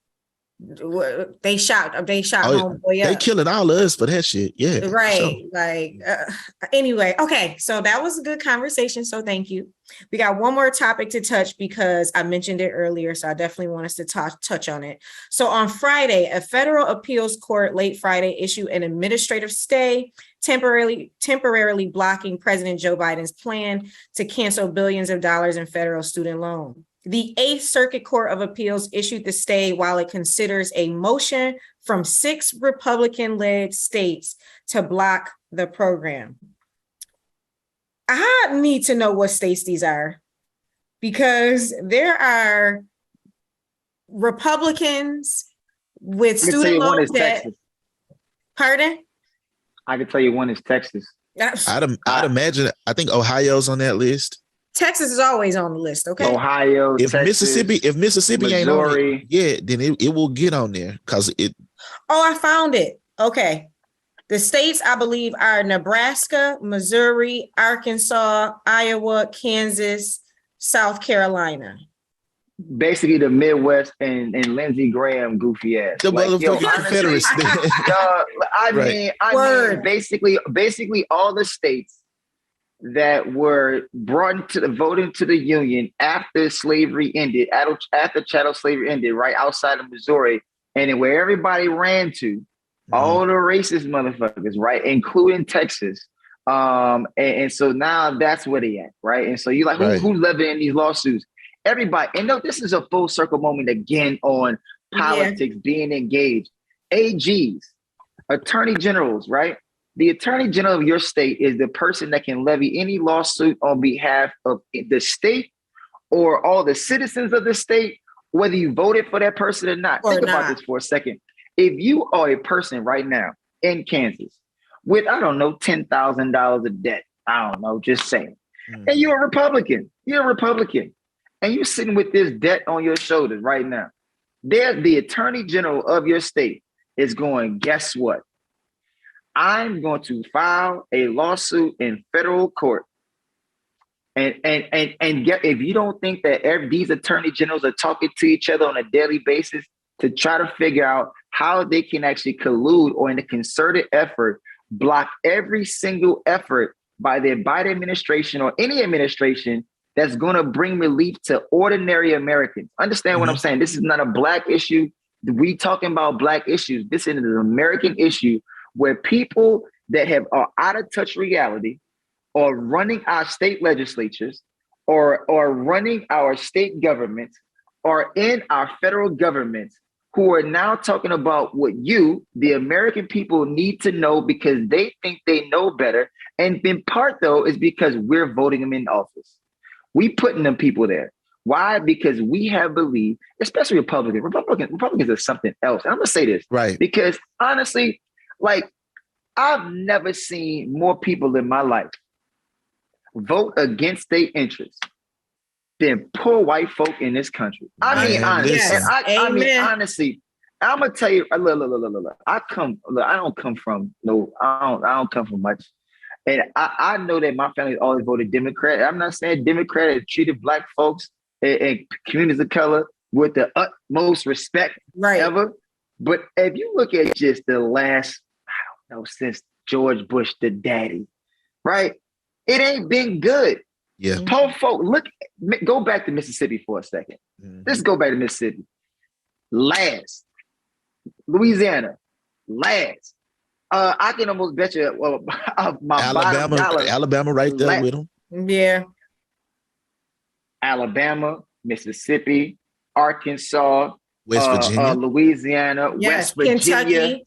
They shot homeboy up. They killing all of us for that shit. Yeah. Right. Sure. Anyway, okay. So that was a good conversation. So thank you. We got one more topic to touch because I mentioned it earlier. So I definitely want us to touch on it. So on Friday, a federal appeals court late Friday issued an administrative stay temporarily blocking President Joe Biden's plan to cancel billions of dollars in federal student loan. The Eighth Circuit Court of Appeals issued the stay while it considers a motion from 6 Republican-led states to block the program. I need to know what states these are, because there are Republicans with student loan debt. Texas. Pardon? I can tell you one is Texas. I'd imagine, I think Ohio's on that list. Texas is always on the list, okay? Ohio, if Texas, Mississippi Missouri. ain't on it, then it will get on there because it. Oh, I found it. Okay. The states, I believe, are Nebraska, Missouri, Arkansas, Iowa, Kansas, South Carolina. Basically the Midwest and Lindsey Graham goofy ass. The motherfucking Confederacy. I mean, basically all the states that were brought voted into the Union after slavery ended, after chattel slavery ended, right outside of Missouri, and where everybody ran to, all the racist motherfuckers, right, including Texas. And so now that's where they at, right? And so you're like, who's living in these lawsuits? Everybody. And no, this is a full circle moment again on politics being engaged. AGs, attorney generals, right? The attorney general of your state is the person that can levy any lawsuit on behalf of the state or all the citizens of the state, whether you voted for that person or not. Think about this for a second. If you are a person right now in Kansas with, I don't know, $10,000 of debt, I don't know, just saying, and you're a Republican, and you're sitting with this debt on your shoulders right now, the attorney general of your state is going, guess what? I'm going to file a lawsuit in federal court. And if you don't think that these attorney generals are talking to each other on a daily basis to try to figure out how they can actually collude or in a concerted effort, block every single effort by the Biden administration or any administration that's going to bring relief to ordinary Americans. Understand what I'm saying? This is not a Black issue. We talking about Black issues. This is an American issue where people that are out of touch reality or running our state legislatures or running our state governments or in our federal governments who are now talking about what you, the American people, need to know because they think they know better. And in part, though, is because we're voting them in office. We putting them people there. Why? Because we have believed, especially Republicans are something else. And I'm going to say this. Right. Because honestly, like, I've never seen more people in my life vote against state interests than poor white folk in this country. I mean, honestly, I'm gonna tell you. Look. I don't come from no. I don't come from much. And I know that my family always voted Democrat. I'm not saying Democrat has treated Black folks and communities of color with the utmost respect ever. But if you look at just the last, I don't know, since George Bush, the daddy, right? It ain't been good. Yeah. Poor folk, go back to Mississippi for a second. Let's go back to Mississippi. Last. Louisiana. Last. I can almost bet you my Alabama right there with them. Yeah. Alabama, Mississippi, Arkansas, West Virginia, Louisiana, Yes. West Virginia,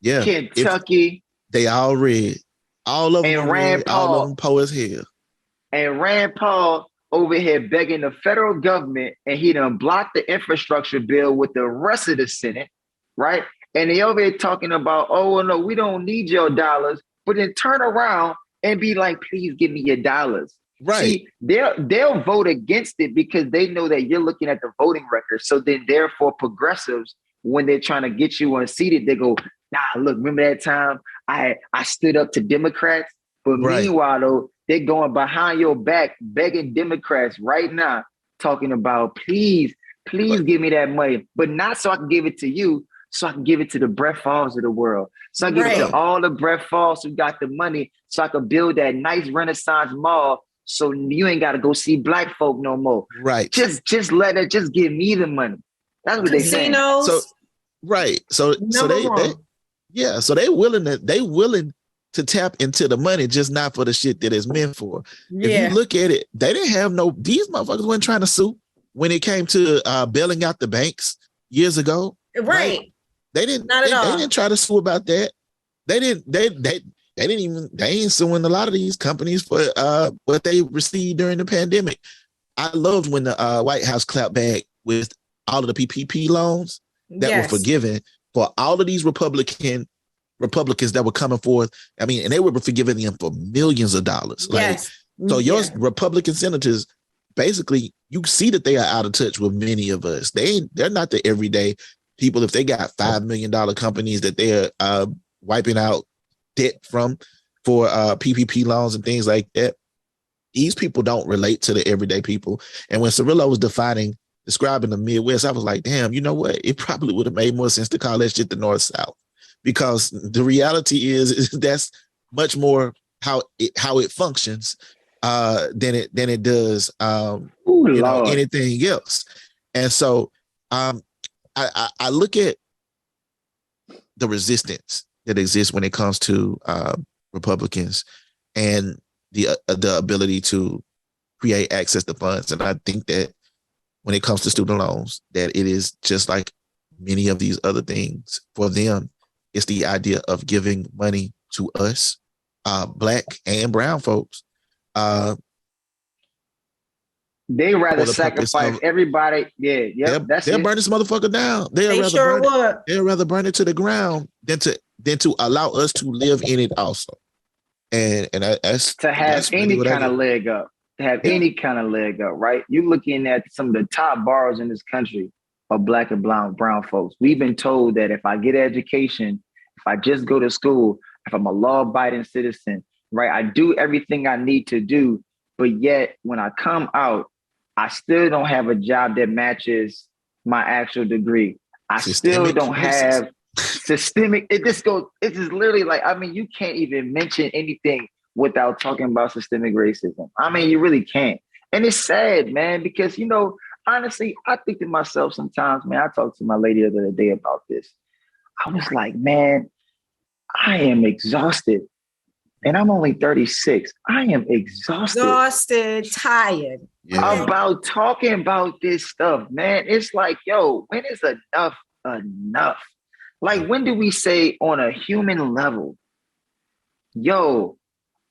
Kentucky. They all red. All of them and Rand red, Paul, all of them poor as hell. And Rand Paul over here begging the federal government, and he done blocked the infrastructure bill with the rest of the Senate, right? And they over here talking about, oh no, we don't need your dollars, but then turn around and be like, please give me your dollars. Right. See, they'll vote against it because they know that you're looking at the voting record. So then therefore progressives, when they're trying to get you unseated, they go, nah, look, remember that time I stood up to Democrats? But meanwhile, though, they're going behind your back, begging Democrats right now, talking about, please give me that money, but not so I can give it to you, so I can give it to the Brett Favres of the world. So I give it to all the Brett Favres who got the money, so I could build that nice Renaissance mall, so you ain't got to go see Black folk no more. Right. Just give me the money. That's what they saying. So they willing to tap into the money, just not for the shit that it's meant for. Yeah. If you look at it, they didn't have these motherfuckers weren't trying to sue when it came to bailing out the banks years ago. Right. They didn't Not at all. They didn't try to sue about that. They ain't suing a lot of these companies for what they received during the pandemic. I loved when the White House clapped back with all of the PPP loans that were forgiven for all of these Republicans that were coming forth. I mean, and they were forgiving them for millions of dollars. Yes. So your Republican senators, basically, you see that they are out of touch with many of us. They're not the everyday people. If they got $5 million companies that they're wiping out debt from for PPP loans and things like that, these people don't relate to the everyday people. And when Cirillo was describing the Midwest, I was like, damn, you know what? It probably would have made more sense to call that shit the North-South, because the reality is that's much more how it functions than it does anything else. And so I look at the resistance that exists when it comes to Republicans and the ability to create access to funds. And I think that when it comes to student loans, that it is just like many of these other things for them. It's the idea of giving money to us, Black and brown folks. They rather sacrifice everybody. They'll burn this motherfucker down. They'll rather burn it to the ground than to allow us to live in it also. And that's to have any kind of leg up. To have any kind of leg up, right? You're looking at some of the top borrowers in this country are Black and brown folks. We've been told that if I get education, if I just go to school, if I'm a law-abiding citizen, right, I do everything I need to do, but yet when I come out, I still don't have a job that matches my actual degree. I still don't have systemic. It just literally like, I mean, you can't even mention anything without talking about systemic racism. I mean, you really can't. And it's sad, man, because, honestly, I think to myself sometimes, man, I talked to my lady the other day about this. I was like, man, I am exhausted. And I'm only 36. I am exhausted. Tired. Yeah. About talking about this stuff, man. It's like, yo, when is enough enough? Like, when do we say on a human level, yo,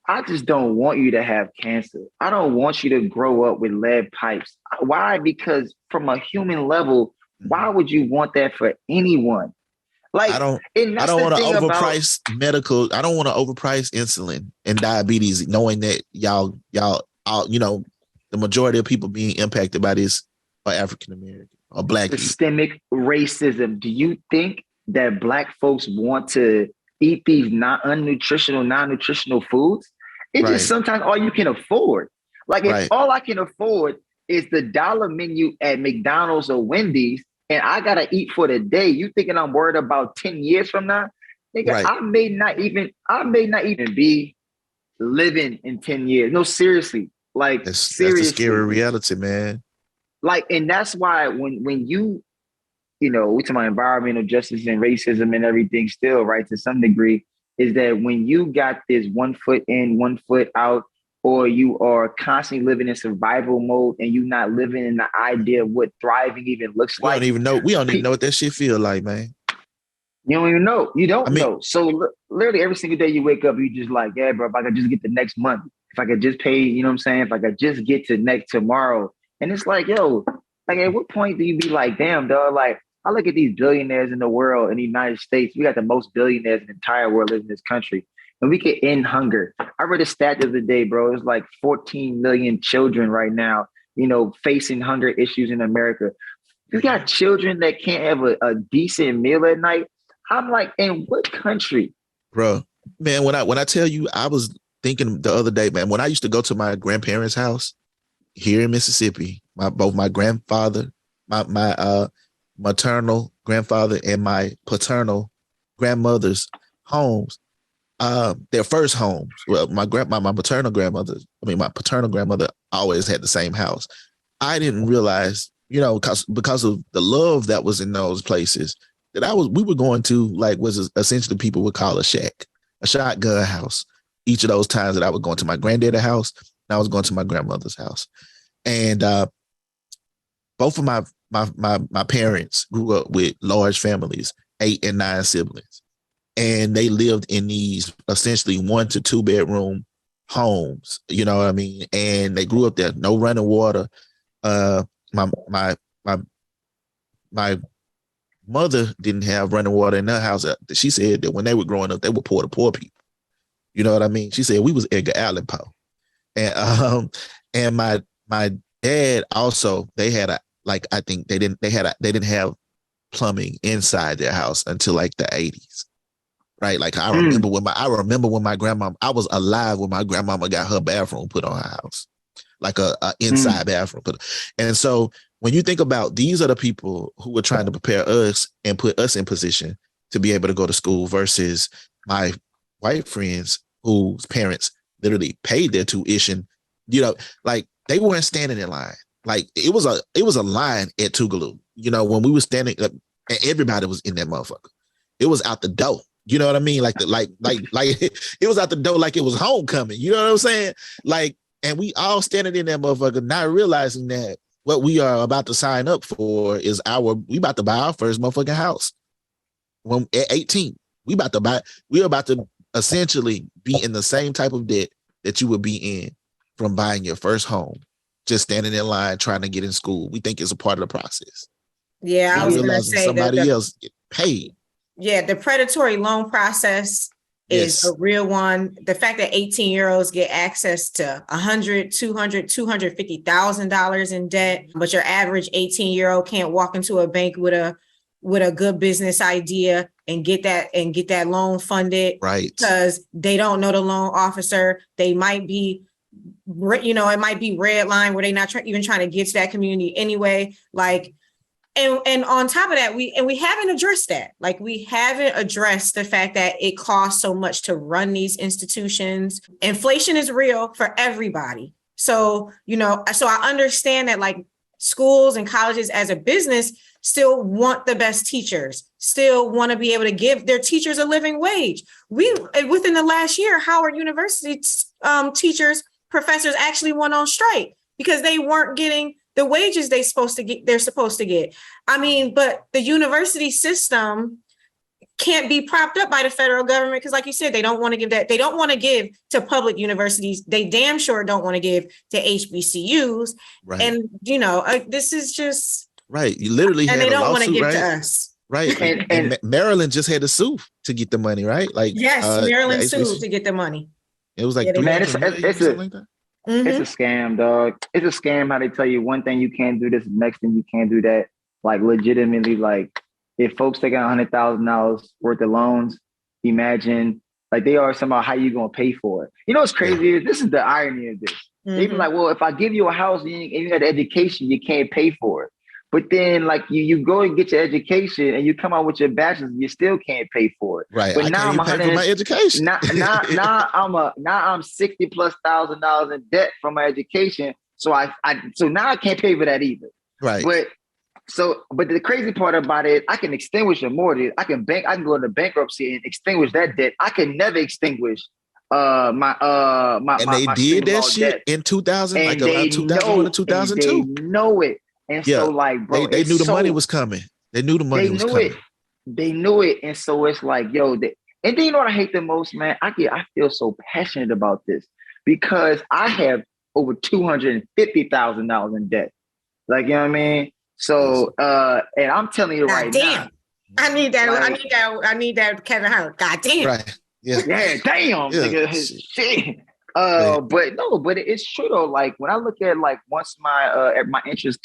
I just don't want you to have cancer. I don't want you to grow up with lead pipes. Why? Because from a human level, why would you want that for anyone? Like, I don't want to overprice medical. I don't want to overprice insulin and diabetes, knowing that y'all, the majority of people being impacted by this are African American. or black eat. Systemic racism. Do you think that Black folks want to eat these non-nutritional foods? It's just sometimes all you can afford. Like if all I can afford is the dollar menu at McDonald's or Wendy's, and I gotta eat for the day, you thinking I'm worried about 10 years from now? Nigga, I may not even be living in 10 years. No, seriously. Like that's a scary reality, man. Like, and that's why when you know, we talk about environmental justice and racism and everything still, right, to some degree, is that when you got this 1 foot in, 1 foot out, or you are constantly living in survival mode and you're not living in the idea of what thriving even looks like. We don't even know what that shit feel like, man. You don't even know. You don't know. So literally every single day you wake up, you just like, yeah, bro, if I could just get the next month, if I could just pay, you know what I'm saying? If I could just get to tomorrow. And it's like, yo, like at what point do you be like, damn, dog, like I look at these billionaires in the world, in the United States, we got the most billionaires in the entire world living in this country. And we could end hunger. I read a stat the other day, bro. It's like 14 million children right now, you know, facing hunger issues in America. You got children that can't have a decent meal at night. I'm like, in what country? Bro, man, when I tell you, I was thinking the other day, man, when I used to go to my grandparents' house here in Mississippi, both my grandfather, my maternal grandfather and my paternal grandmother's homes, their first homes. Well, my paternal grandmother always had the same house. I didn't realize, you know, because of the love that was in those places, that we were going to, like, was essentially people would call a shack, a shotgun house. Each of those times that I was going to my granddad's house, and I was going to my grandmother's house. And both of my parents grew up with large families, 8 and 9 siblings. And they lived in these essentially 1 to 2 bedroom homes, you know what I mean? And they grew up there, no running water. My mother didn't have running water in her house. She said that when they were growing up, they were poor to poor people. You know what I mean? She said we was Edgar Allan Poe. And my dad also, they had I think they didn't have plumbing inside their house until like the 80s. Right? Like I remember when my grandma, I was alive when my grandmama got her bathroom put on her house. Like a inside bathroom. And so when you think about, these are the people who were trying to prepare us and put us in position to be able to go to school, versus my white friends whose parents literally paid their tuition, you know, like they weren't standing in line. Like it was a line at Tougaloo, you know, when we were standing up and everybody was in that motherfucker. It was out the door. You know what I mean? Like it was out the door like it was homecoming. You know what I'm saying? Like, and we all standing in that motherfucker, not realizing that what we are about to sign up for is we about to buy our first motherfucking house. When at 18, we're about to essentially be in the same type of debt that you would be in from buying your first home, just standing in line trying to get in school. We think it's a part of the process. Yeah, I was going to say somebody else get paid. Yeah, the predatory loan process is a real one. The fact that 18-year-olds get access to $100,000, $200,000, $250,000 in debt, but your average 18-year-old can't walk into a bank with a good business idea and get that loan funded, right? Because they don't know the loan officer. They might be, you know, it might be red line where they're not even trying to get to that community anyway. Like, and on top of that, we haven't addressed that. Like, we haven't addressed the fact that it costs so much to run these institutions. Inflation is real for everybody. So, you know, so I understand that, like, schools and colleges as a business still want the best teachers, still want to be able to give their teachers a living wage. Within the last year, Howard University teachers, professors actually went on strike because they weren't getting the wages they're supposed to get. I mean, but the university system can't be propped up by the federal government because, like you said, they don't want to give that. They don't want to give to public universities. They damn sure don't want to give to HBCUs. Right. And, you know, this is just right. You literally and had they don't want to give right? to us. Right. And Maryland just had to sue to get the money, right? Like, yes, Maryland sued to get the money. It was like, man, it's a scam, dog. It's a scam how they tell you one thing you can't do this, the next thing you can't do that. Like legitimately, like if folks taking $100,000 worth of loans, imagine like they are somehow how you gonna pay for it. You know what's crazy is this is the irony of this. They be like, well, if I give you a house and you got education, you can't pay for it. But then like you go and get your education and you come out with your bachelor's, you still can't pay for it. Right. But I now can't even pay for my education. now I'm $60,000+ in debt from my education. So so now I can't pay for that either. Right. But the crazy part about it, I can extinguish a mortgage. I can go into bankruptcy and extinguish that debt. I can never extinguish my they did that shit debt. In 2000, and like around 2001 to 2002. They know it. And so like, bro, they knew the money was coming. They knew the money was coming. They knew it. And so it's like, yo, and then you know what I hate the most, man? I feel so passionate about this because I have over $250,000 in debt. Like, you know what I mean? So, and I'm telling you right now. I need that. Like, I need that Kevin Hart. God damn. Right. Yeah. Yeah. Damn. Yeah. Nigga, shit. But it's true though. Like when I look at like once my interest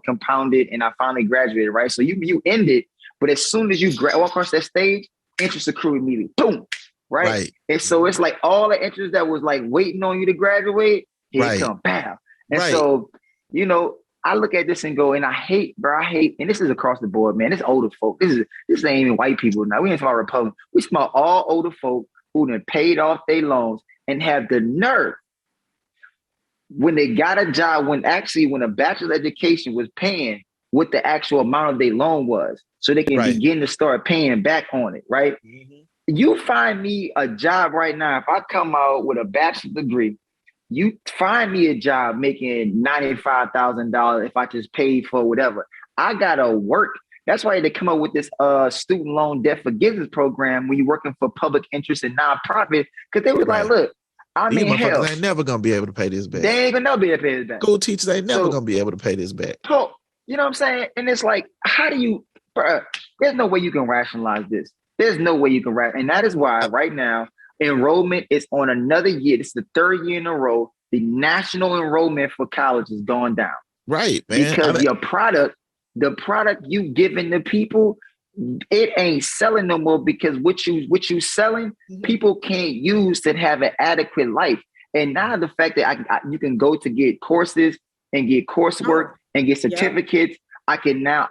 compounded and I finally graduated, right? So you end it, but as soon as you walk across that stage, interest accrue immediately. Boom. Right. And so it's like all the interest that was like waiting on you to graduate, here it come, bam. And so, you know, I look at this and go, and I hate, and this is across the board, man. This older folk. This ain't even white people now. We ain't talking about Republicans. We talking about all older folk who done paid off their loans and have the nerve when they got a job, when a bachelor's education was paying what the actual amount of their loan was, so they can begin to start paying back on it, right? Mm-hmm. You find me a job right now. If I come out with a bachelor's degree, you find me a job making $95,000 if I just paid for whatever. I gotta work. That's why they come up with this student loan debt forgiveness program when you're working for public interest and nonprofit, because they was like, look, these motherfuckers ain't never gonna be able to pay this back. They ain't gonna be able to pay this back. School teachers ain't never gonna be able to pay this back. So, you know what I'm saying? And it's like, how do you, there's no way you can rationalize this. There's no way you can and that is why right now, enrollment is on another year. This is the third year in a row. The national enrollment for college is going down. Right, man. Because the product you giving the people, it ain't selling no more because what you selling, people can't use to have an adequate life. And now the fact that you can go to get courses and get coursework and get certificates. I can now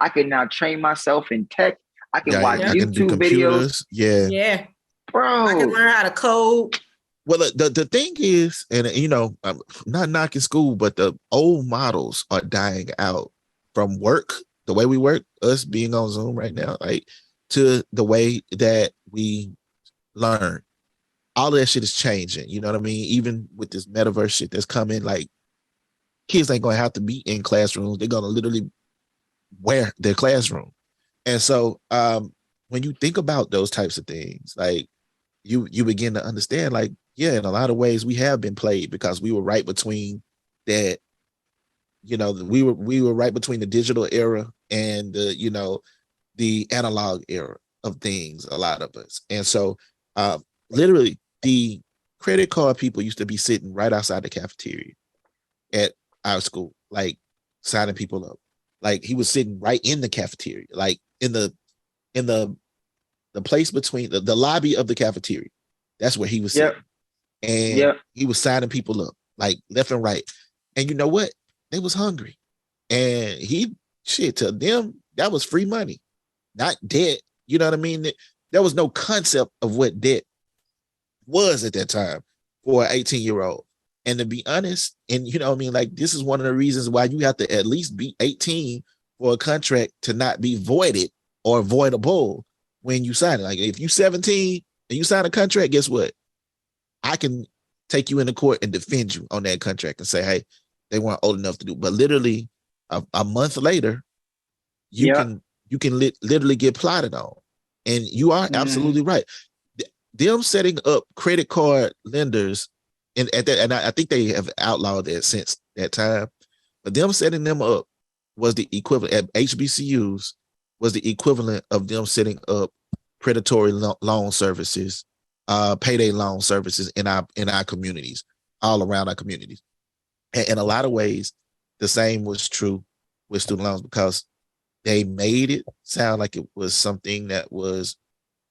train myself in tech. I can watch YouTube videos. Yeah. Bro, I can learn how to code. Well, the thing is, and you know, I'm not knocking school, but the old models are dying out from work, the way we work, us being on Zoom right now, like to the way that we learn. All of that shit is changing. You know what I mean? Even with this metaverse shit that's coming, like kids ain't gonna have to be in classrooms. They're gonna literally wear their classroom. And so when you think about those types of things, like you begin to understand, like, yeah, in a lot of ways we have been played because we were right between that, you know, we were right between the digital era and the, you know, the analog era of things, a lot of us. And so literally the credit card people used to be sitting right outside the cafeteria at our school, like signing people up. Like he was sitting right in the cafeteria, like in the place between the lobby of the cafeteria. That's where he was sitting. And he was signing people up, like left and right. And you know what? They was hungry. And to them, that was free money, not debt. You know what I mean? There was no concept of what debt was at that time for an 18-year-old. And to be honest, and you know what I mean, like this is one of the reasons why you have to at least be 18 for a contract to not be voided or voidable when you sign it. Like if you 17 and you sign a contract, guess what? I can take you into court and defend you on that contract and say, hey, they weren't old enough to do. But literally a month later, you can literally get plotted on. And you are absolutely right. Them setting up credit card lenders, and I think they have outlawed that since that time, but them setting them up was the equivalent at HBCUs was the equivalent of them setting up predatory loan services, payday loan services in our communities, all around our communities. And in a lot of ways, the same was true with student loans because they made it sound like it was something that was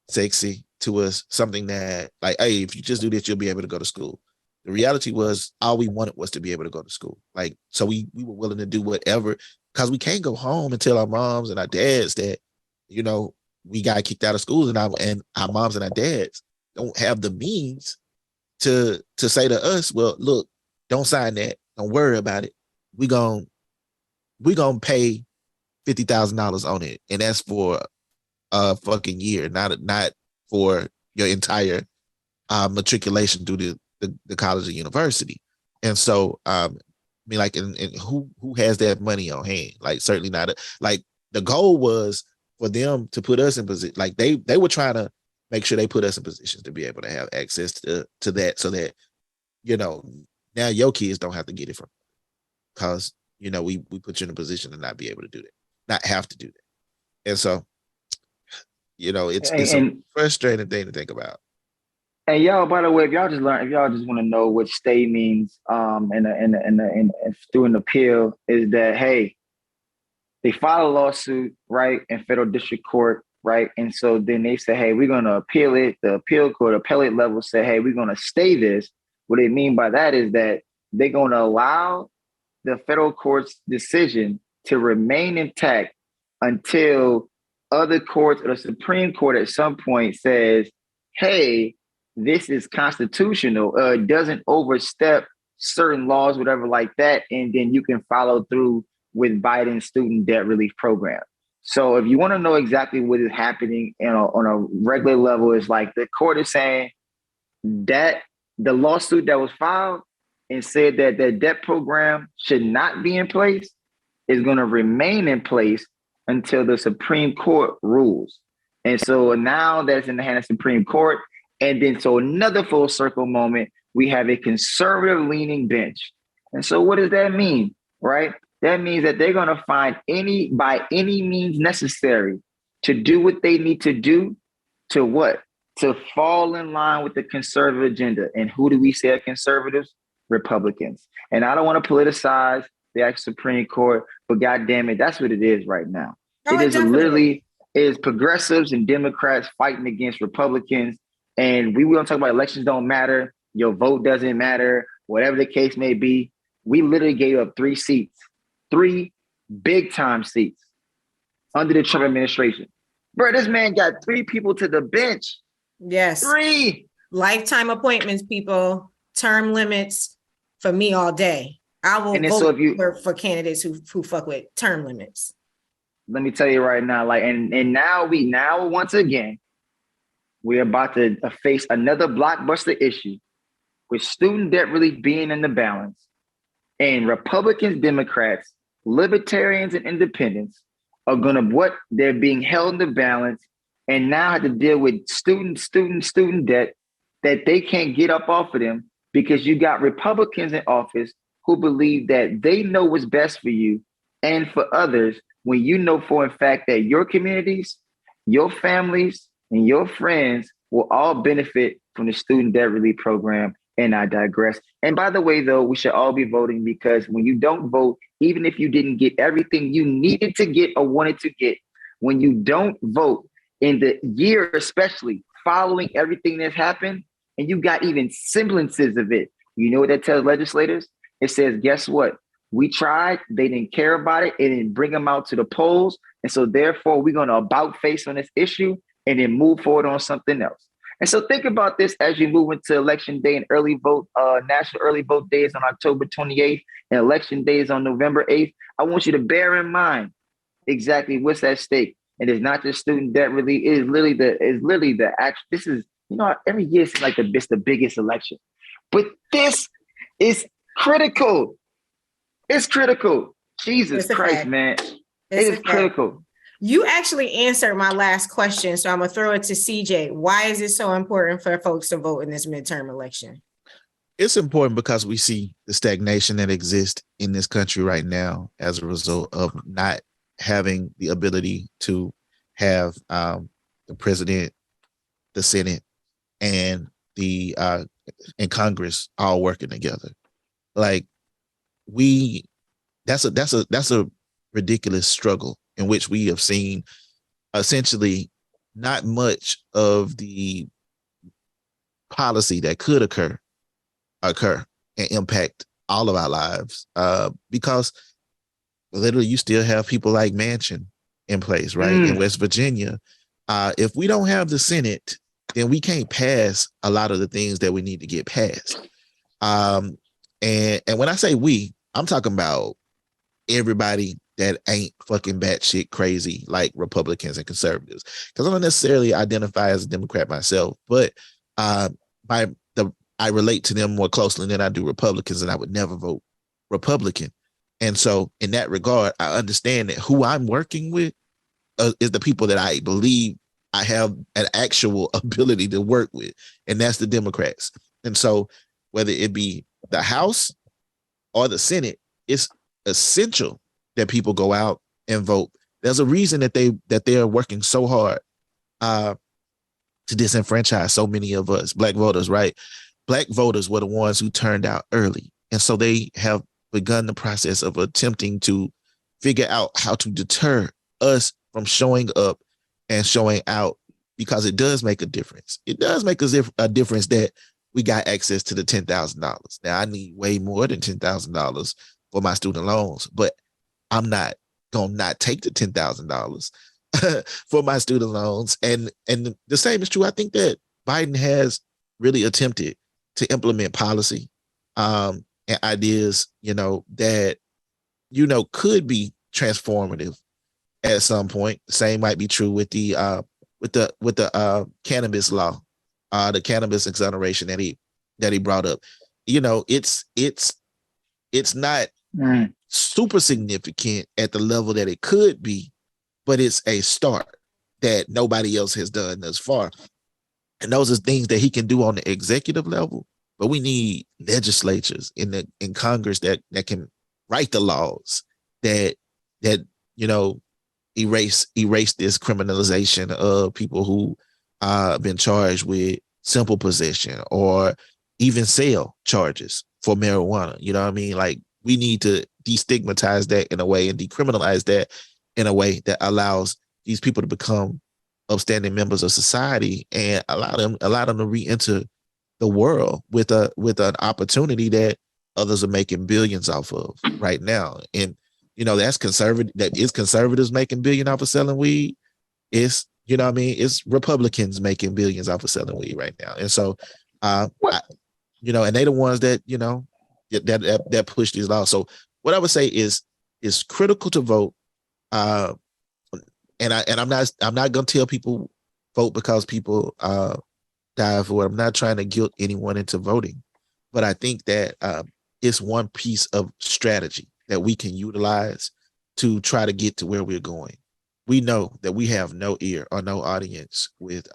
sexy to us, something that like, hey, if you just do this, you'll be able to go to school. The reality was all we wanted was to be able to go to school. Like, so we were willing to do whatever, because we can't go home and tell our moms and our dads that, you know, we got kicked out of schools, and our moms and our dads don't have the means to say to us, well, look, don't sign that. Don't worry about it. We gonna pay $50,000 on it, and that's for a fucking year, not for your entire matriculation through the college or university. And so, I mean, like, and who has that money on hand? Like, certainly not. Like, the goal was for them to put us in position. Like, they were trying to make sure they put us in positions to be able to have access to that, so that, you know, now your kids don't have to get it from, because, you know, we put you in a position to not be able to do that, not have to do that. And so, you know, it's a frustrating thing to think about. And y'all, by the way, if y'all just want to know what stay means, and through an appeal, is that, hey, they filed a lawsuit, right, in federal district court, right, and so then they say, hey, we're going to appeal it. The appeal court, appellate level, say, hey, we're going to stay this. What they mean by that is that they're going to allow the federal court's decision to remain intact until other courts or the Supreme Court at some point says, hey, this is constitutional, it doesn't overstep certain laws, whatever like that, and then you can follow through with Biden's student debt relief program. So if you want to know exactly what is happening on a regular level, is like the court is saying that the lawsuit that was filed and said that the debt program should not be in place is going to remain in place until the Supreme Court rules. And so now that's in the hand of the Supreme Court. And then so another full circle moment, we have a conservative leaning bench. And so what does that mean, right? That means that they're going to find by any means necessary to do what they need to do to what? To fall in line with the conservative agenda. And who do we say are conservatives? Republicans. And I don't want to politicize the actual Supreme Court, but God damn it, that's what it is right now. It is literally progressives and Democrats fighting against Republicans. And we don't talk about elections don't matter. Your vote doesn't matter, whatever the case may be. We literally gave up 3 seats, 3 big time seats under the Trump administration. Bro, this man got 3 people to the bench. Yes. 3 lifetime appointments, people, term limits for me all day. I will vote for candidates who fuck with term limits. Let me tell you right now, like, and now once again, we're about to face another blockbuster issue with student debt relief being in the balance, and Republicans, Democrats, libertarians, and independents are they're being held in the balance, and now have to deal with student debt that they can't get up off of them, because you got Republicans in office who believe that they know what's best for you and for others, when you know for a fact that your communities, your families, and your friends will all benefit from the student debt relief program. And I digress. And by the way, though, we should all be voting, because when you don't vote, even if you didn't get everything you needed to get or wanted to get, when you don't vote in the year, especially following everything that's happened, and you got even semblances of it, you know what that tells legislators? It says, guess what? We tried, they didn't care about it, it didn't bring them out to the polls. And so therefore, we're going to about face on this issue and then move forward on something else. And so think about this as you move into election day and early vote. National early vote day is on October 28th and election day is on November 8th. I want you to bear in mind exactly what's at stake. And it's not just student debt relief. It is literally the actual, this is, you know, every year it's like it's the biggest election. But this is critical. It's critical. Jesus Christ, man. It is critical. You actually answered my last question, so I'm going to throw it to CJ. Why is it so important for folks to vote in this midterm election? It's important because we see the stagnation that exists in this country right now as a result of not having the ability to have the president, the Senate, and the and Congress all working together. Like, that's a ridiculous struggle. in which we have seen essentially not much of the policy that could occur and impact all of our lives, because literally you still have people like Manchin in place, right? In West Virginia. If we don't have the Senate, then we can't pass a lot of the things that we need to get passed. And when I say we, I'm talking about everybody that ain't fucking batshit crazy like Republicans and conservatives. Because I don't necessarily identify as a Democrat myself, but I relate to them more closely than I do Republicans, and I would never vote Republican. And so in that regard, I understand that who I'm working with is the people that I believe I have an actual ability to work with, and that's the Democrats. And so whether it be the House or the Senate, it's essential that people go out and vote. There's a reason that they are working so hard to disenfranchise so many of us Black voters, right? Black voters were the ones who turned out early. And so they have begun the process of attempting to figure out how to deter us from showing up and showing out, because it does make a difference. It does make a difference that we got access to the $10,000. Now, I need way more than $10,000 for my student loans, but I'm not going to not take the $10,000 for my student loans. And the same is true. I think that Biden has really attempted to implement policy and ideas, that, could be transformative at some point. The same might be true with the cannabis law, the cannabis exoneration that he brought up. It's not super significant at the level that it could be, but it's a start that nobody else has done thus far. And those are things that he can do on the executive level, but we need legislatures in Congress that can write the laws that erase this criminalization of people who been charged with simple possession or even sale charges for marijuana. You know what I mean? Like, we need to destigmatize that in a way and decriminalize that in a way that allows these people to become upstanding members of society and allow them to re-enter the world with an opportunity that others are making billions off of right now. And that's conservative. That is conservatives making billions off of selling weed. It's it's Republicans making billions off of selling weed right now. And so, and they the ones that that push these laws. So what I would say is critical to vote. And I'm not gonna tell people vote because people die for it. I'm not trying to guilt anyone into voting, but I think that it's one piece of strategy that we can utilize to try to get to where we're going. We know that we have no ear or no audience with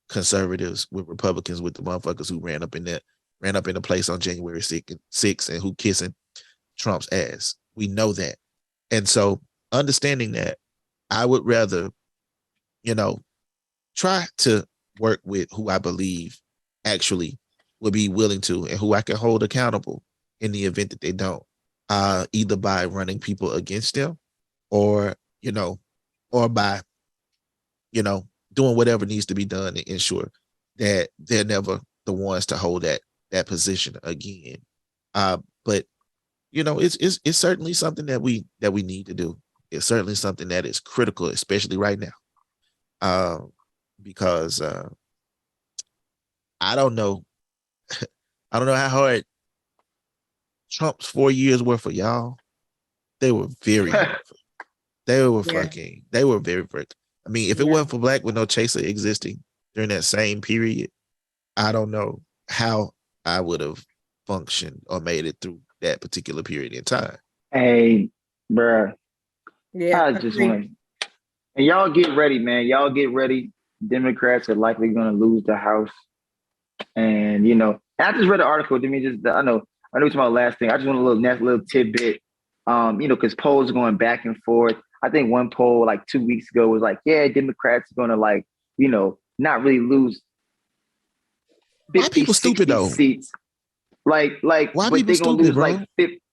conservatives, with Republicans, with the motherfuckers who ran up in the place on January 6th and who kissing Trump's ass. We know that. And so understanding that, I would rather, try to work with who I believe actually will be willing to and who I can hold accountable in the event that they don't, either by running people against them or by, doing whatever needs to be done to ensure that they're never the ones to hold that position again. But it's certainly something that we need to do. It's certainly something that is critical, especially right now, because I don't know how hard Trump's 4 years were for y'all. They were very hard. They were very. I mean, if it wasn't for Black with No Chaser existing during that same period, I don't know how I would have functioned or made it through that particular period in time. Hey, bruh. Yeah. I just want to, and y'all get ready, man. Y'all get ready. Democrats are likely going to lose the House. And, I just read an article. I know it's my last thing. I just want a little tidbit, because polls are going back and forth. I think one poll like 2 weeks ago was like, yeah, Democrats are going to not really lose 50, Why people stupid though? seats. Why people stupid, bro?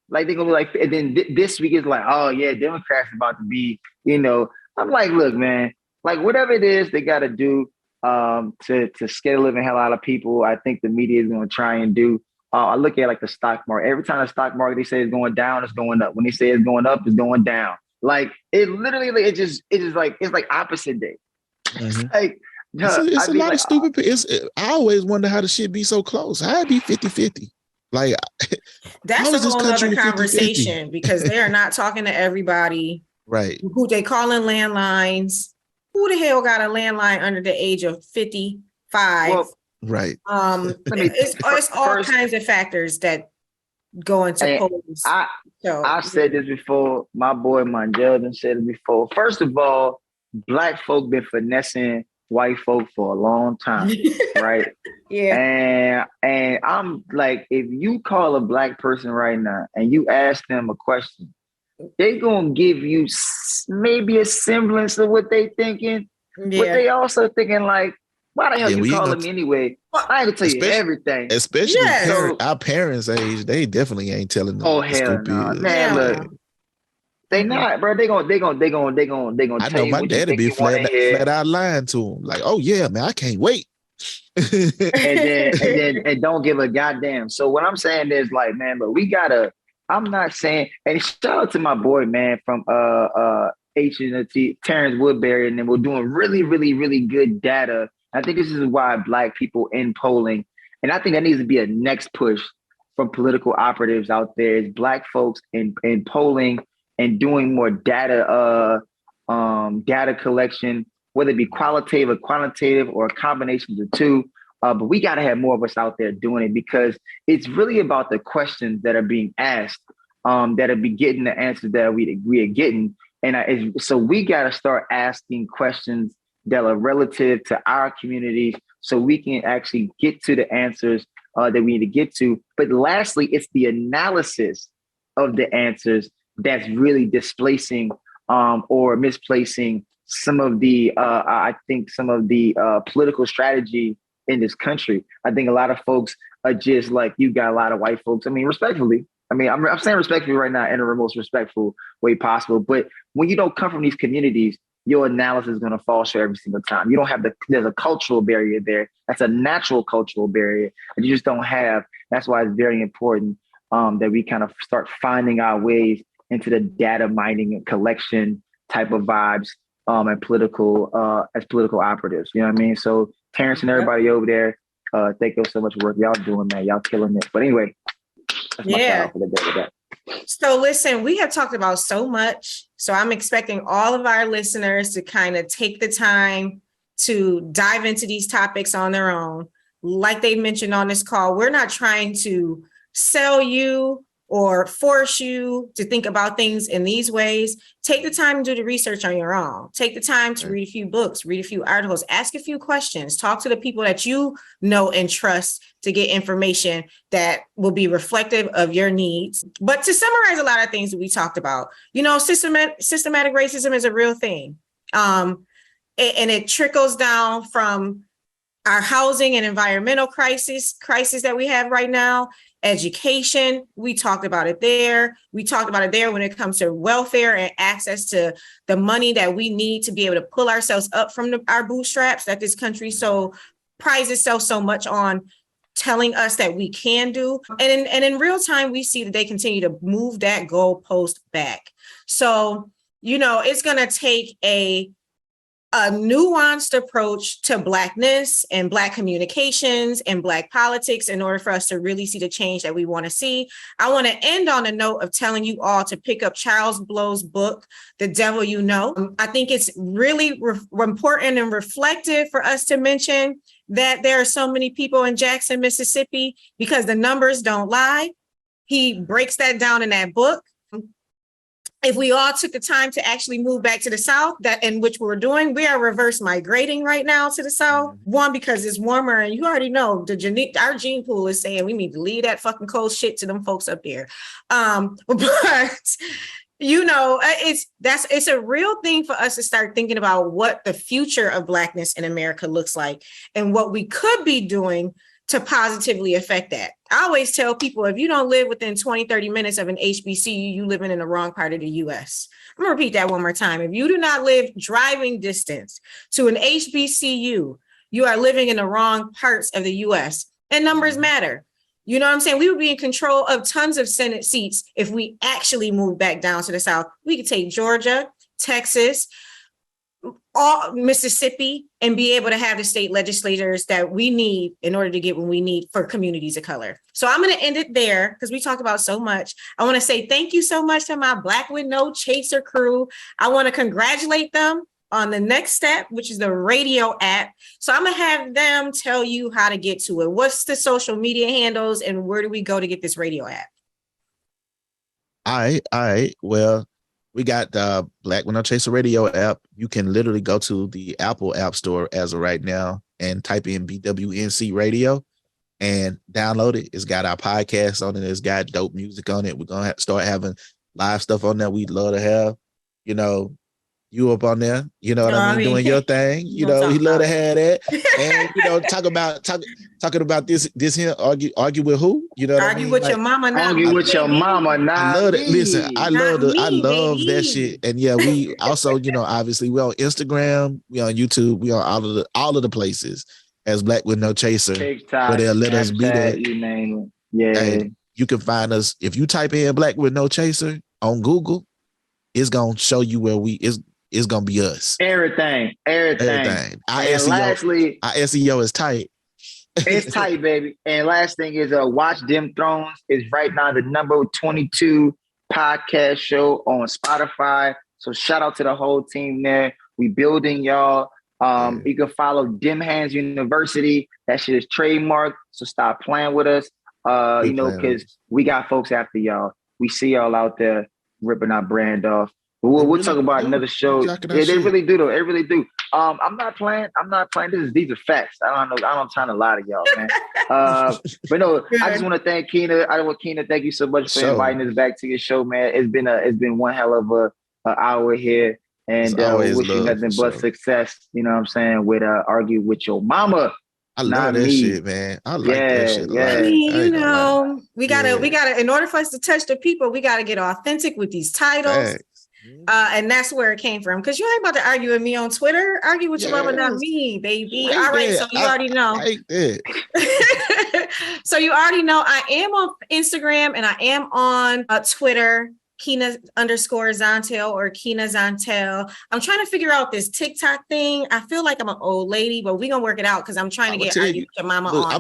Like they're gonna be like, and then this week is like, oh yeah, Democrats about to be, I'm like, look, man, like whatever it is they got to do to scare the living hell out of people. I think the media is going to try and do. I look at like the stock market. Every time the stock market they say it's going down, it's going up. When they say it's going up, it's going down. Like it literally, it's just like it's like opposite day. Mhm. Like It's a lot like, of stupid. I always wonder how the shit be so close. How it be 50-50? Like, That's how a is this whole country other 50-50? conversation because they are not talking to everybody. Right. Who they calling landlines? Who the hell got a landline under the age of 55? well, Right. It's all kinds of factors that go into polls. I've said this before. My boy Mandel done said it before. First of all, Black folk been finessing white folk for a long time, right? Yeah. And I'm like, if you call a Black person right now and you ask them a question, they gonna give you maybe a semblance of what they thinking, but they also thinking like, why the hell you calling me anyway? I ain't gonna tell you everything. Especially our parents' age, they definitely ain't telling them. Oh hell no, man! Look, they not, bro. They gonna. I know my daddy be flat out lying to them, like, "Oh yeah, man, I can't wait." and don't give a goddamn. So what I'm saying is like, man, but we gotta. I'm not saying, and shout out to my boy, man, from H&T, Terrence Woodbury, and then we're doing really, really, really good data. I think this is why Black people in polling, and I think that needs to be a next push from political operatives out there, is Black folks in polling and doing more data collection, whether it be qualitative or quantitative or combinations of two. But we got to have more of us out there doing it because it's really about the questions that are being asked that are be getting the answers that we are getting. And so we got to start asking questions that are relative to our communities so we can actually get to the answers that we need to get to. But lastly, it's the analysis of the answers that's really displacing or misplacing some of the, I think, some of the political strategy in this country. I think a lot of folks are just like, you got a lot of white folks. I mean, respectfully. I mean, I'm saying respectfully right now in the most respectful way possible. But when you don't come from these communities, your analysis is going to fall short every single time. You don't have there's a cultural barrier there. That's a natural cultural barrier that you just don't have. That's why it's very important that we kind of start finding our ways into the data mining and collection type of vibes and as political operatives. You know what I mean? So Terrence and everybody over there, thank you so much for work y'all doing, man. Y'all killing it. But anyway, that's my shout out for the day with that. So listen, we have talked about so much. So I'm expecting all of our listeners to kind of take the time to dive into these topics on their own. Like they mentioned on this call, we're not trying to sell you or force you to think about things in these ways. Take the time to do the research on your own. Take the time to read a few books, read a few articles, ask a few questions, talk to the people that you know and trust to get information that will be reflective of your needs. But to summarize a lot of things that we talked about, systematic racism is a real thing. And it trickles down from our housing and environmental crisis that we have right now. Education, we talked about it there. We talked about it there when it comes to welfare and access to the money that we need to be able to pull ourselves up from our bootstraps that this country so prides itself so much on telling us that we can do. And in real time, we see that they continue to move that goalpost back. So, it's going to take a nuanced approach to Blackness and Black communications and Black politics in order for us to really see the change that we want to see. I want to end on a note of telling you all to pick up Charles Blow's book, The Devil You Know. I think it's really important and reflective for us to mention that there are so many people in Jackson, Mississippi, because the numbers don't lie. He breaks that down in that book. If we all took the time to actually move back to the South, that in which we're doing, we are reverse migrating right now to the South. One, because it's warmer, and you already know our gene pool is saying we need to leave that fucking cold shit to them folks up there. But it's a real thing for us to start thinking about what the future of Blackness in America looks like and what we could be doing to positively affect that. I always tell people, if you don't live within 20, 30 minutes of an HBCU, you living in the wrong part of the US. I'm gonna repeat that one more time. If you do not live driving distance to an HBCU, you are living in the wrong parts of the US. And numbers matter. You know what I'm saying? We would be in control of tons of Senate seats if we actually moved back down to the South. We could take Georgia, Texas, all Mississippi, and be able to have the state legislators that we need in order to get what we need for communities of color. So I'm going to end it there because we talked about so much. I want to say thank you so much to my Black with No Chaser crew. I want to congratulate them on the next step, which is the radio app. So I'm going to have them tell you how to get to it. What's the social media handles and where do we go to get this radio app? All right. Well, we got the Black with No Chaser radio app. You can literally go to the Apple App Store as of right now and type in BWNC Radio and download it. It's got our podcast on it. It's got dope music on it. We're going to start having live stuff on there. We'd love to have, you up on there, doing your thing. We love to have that. And, talking about this here, argue with who? Argue with your mama now. Argue with your mama now. I love it. Listen, I love baby. that shit. And yeah, we also, obviously we're on Instagram, we on YouTube, we on all of the places as Black with No Chaser. TikTok, where they'll let us be there. You name it. Yeah. And you can find us if you type in Black with No Chaser on Google, it's gonna show you where it's gonna be us. Everything. Our SEO is tight. It's tight, baby. And last thing is Watch Them Thrones is right now the number 22 podcast show on Spotify. So shout out to the whole team there. We building y'all. You can follow Dim Hands University. That shit is trademarked. So stop playing with us. Because we got folks after y'all. We see y'all out there ripping our brand off. We'll talk about another show. Yeah, they really do though. They really do. I'm not playing. These are facts. I don't know. I don't trying to lie to y'all, man. But no, I just want to thank Keina. Keina, thank you so much for inviting us back to your show, man. It's been one hell of a hour here, and wish you nothing but success. You know what I'm saying? With Argue with Your Mama. I love that shit, man. I like that shit. I mean, we gotta. In order for us to touch the people, we gotta get authentic with these titles. And that's where it came from. Because you ain't about to argue with me on Twitter. Argue with your mama, not me, baby. All right, so you already know. So you already know I am on Instagram and I am on Twitter. Keina_Zontel or Keina Zontel. I'm trying to figure out this TikTok thing. I feel like I'm an old lady, but we're gonna work it out because I'm trying to get your mama on. I'm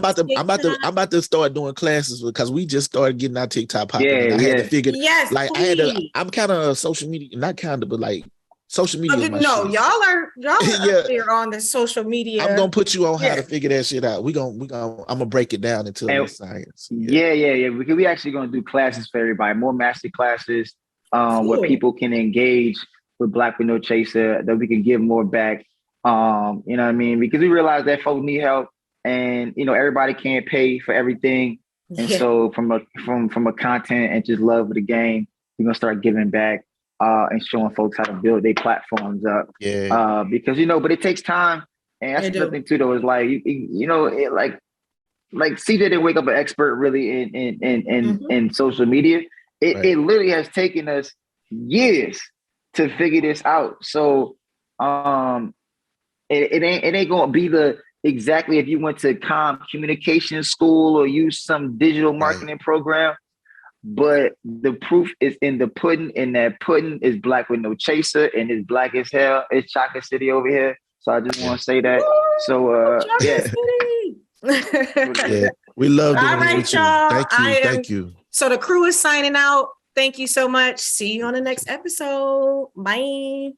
about to start doing classes because we just started getting our TikTok popping. I had to figure I'm kind of social media, not kind of, but like social media. Y'all are up there on the social media. I'm gonna put you on how to figure that shit out. I'm gonna break it down into science. Yeah. Because we actually gonna do classes for everybody, more master classes, where people can engage with Black with No Chaser, that we can give more back. You know what I mean? Because we realize that folks need help, and everybody can't pay for everything. And so from a content and just love of the game, we're gonna start giving back. And showing folks how to build their platforms up. Because but it takes time, and that's another thing too. Though is like like CJ didn't wake up an expert really in social media. It literally has taken us years to figure this out. So it ain't gonna be exactly if you went to communication school or use some digital marketing program. But the proof is in the pudding, and that pudding is Black with No Chaser, and it's black as hell. It's Chocolate City over here. So I just want to say that. So we love doing all right, with y'all. You. Thank you. So the crew is signing out. Thank you so much. See you on the next episode. Bye.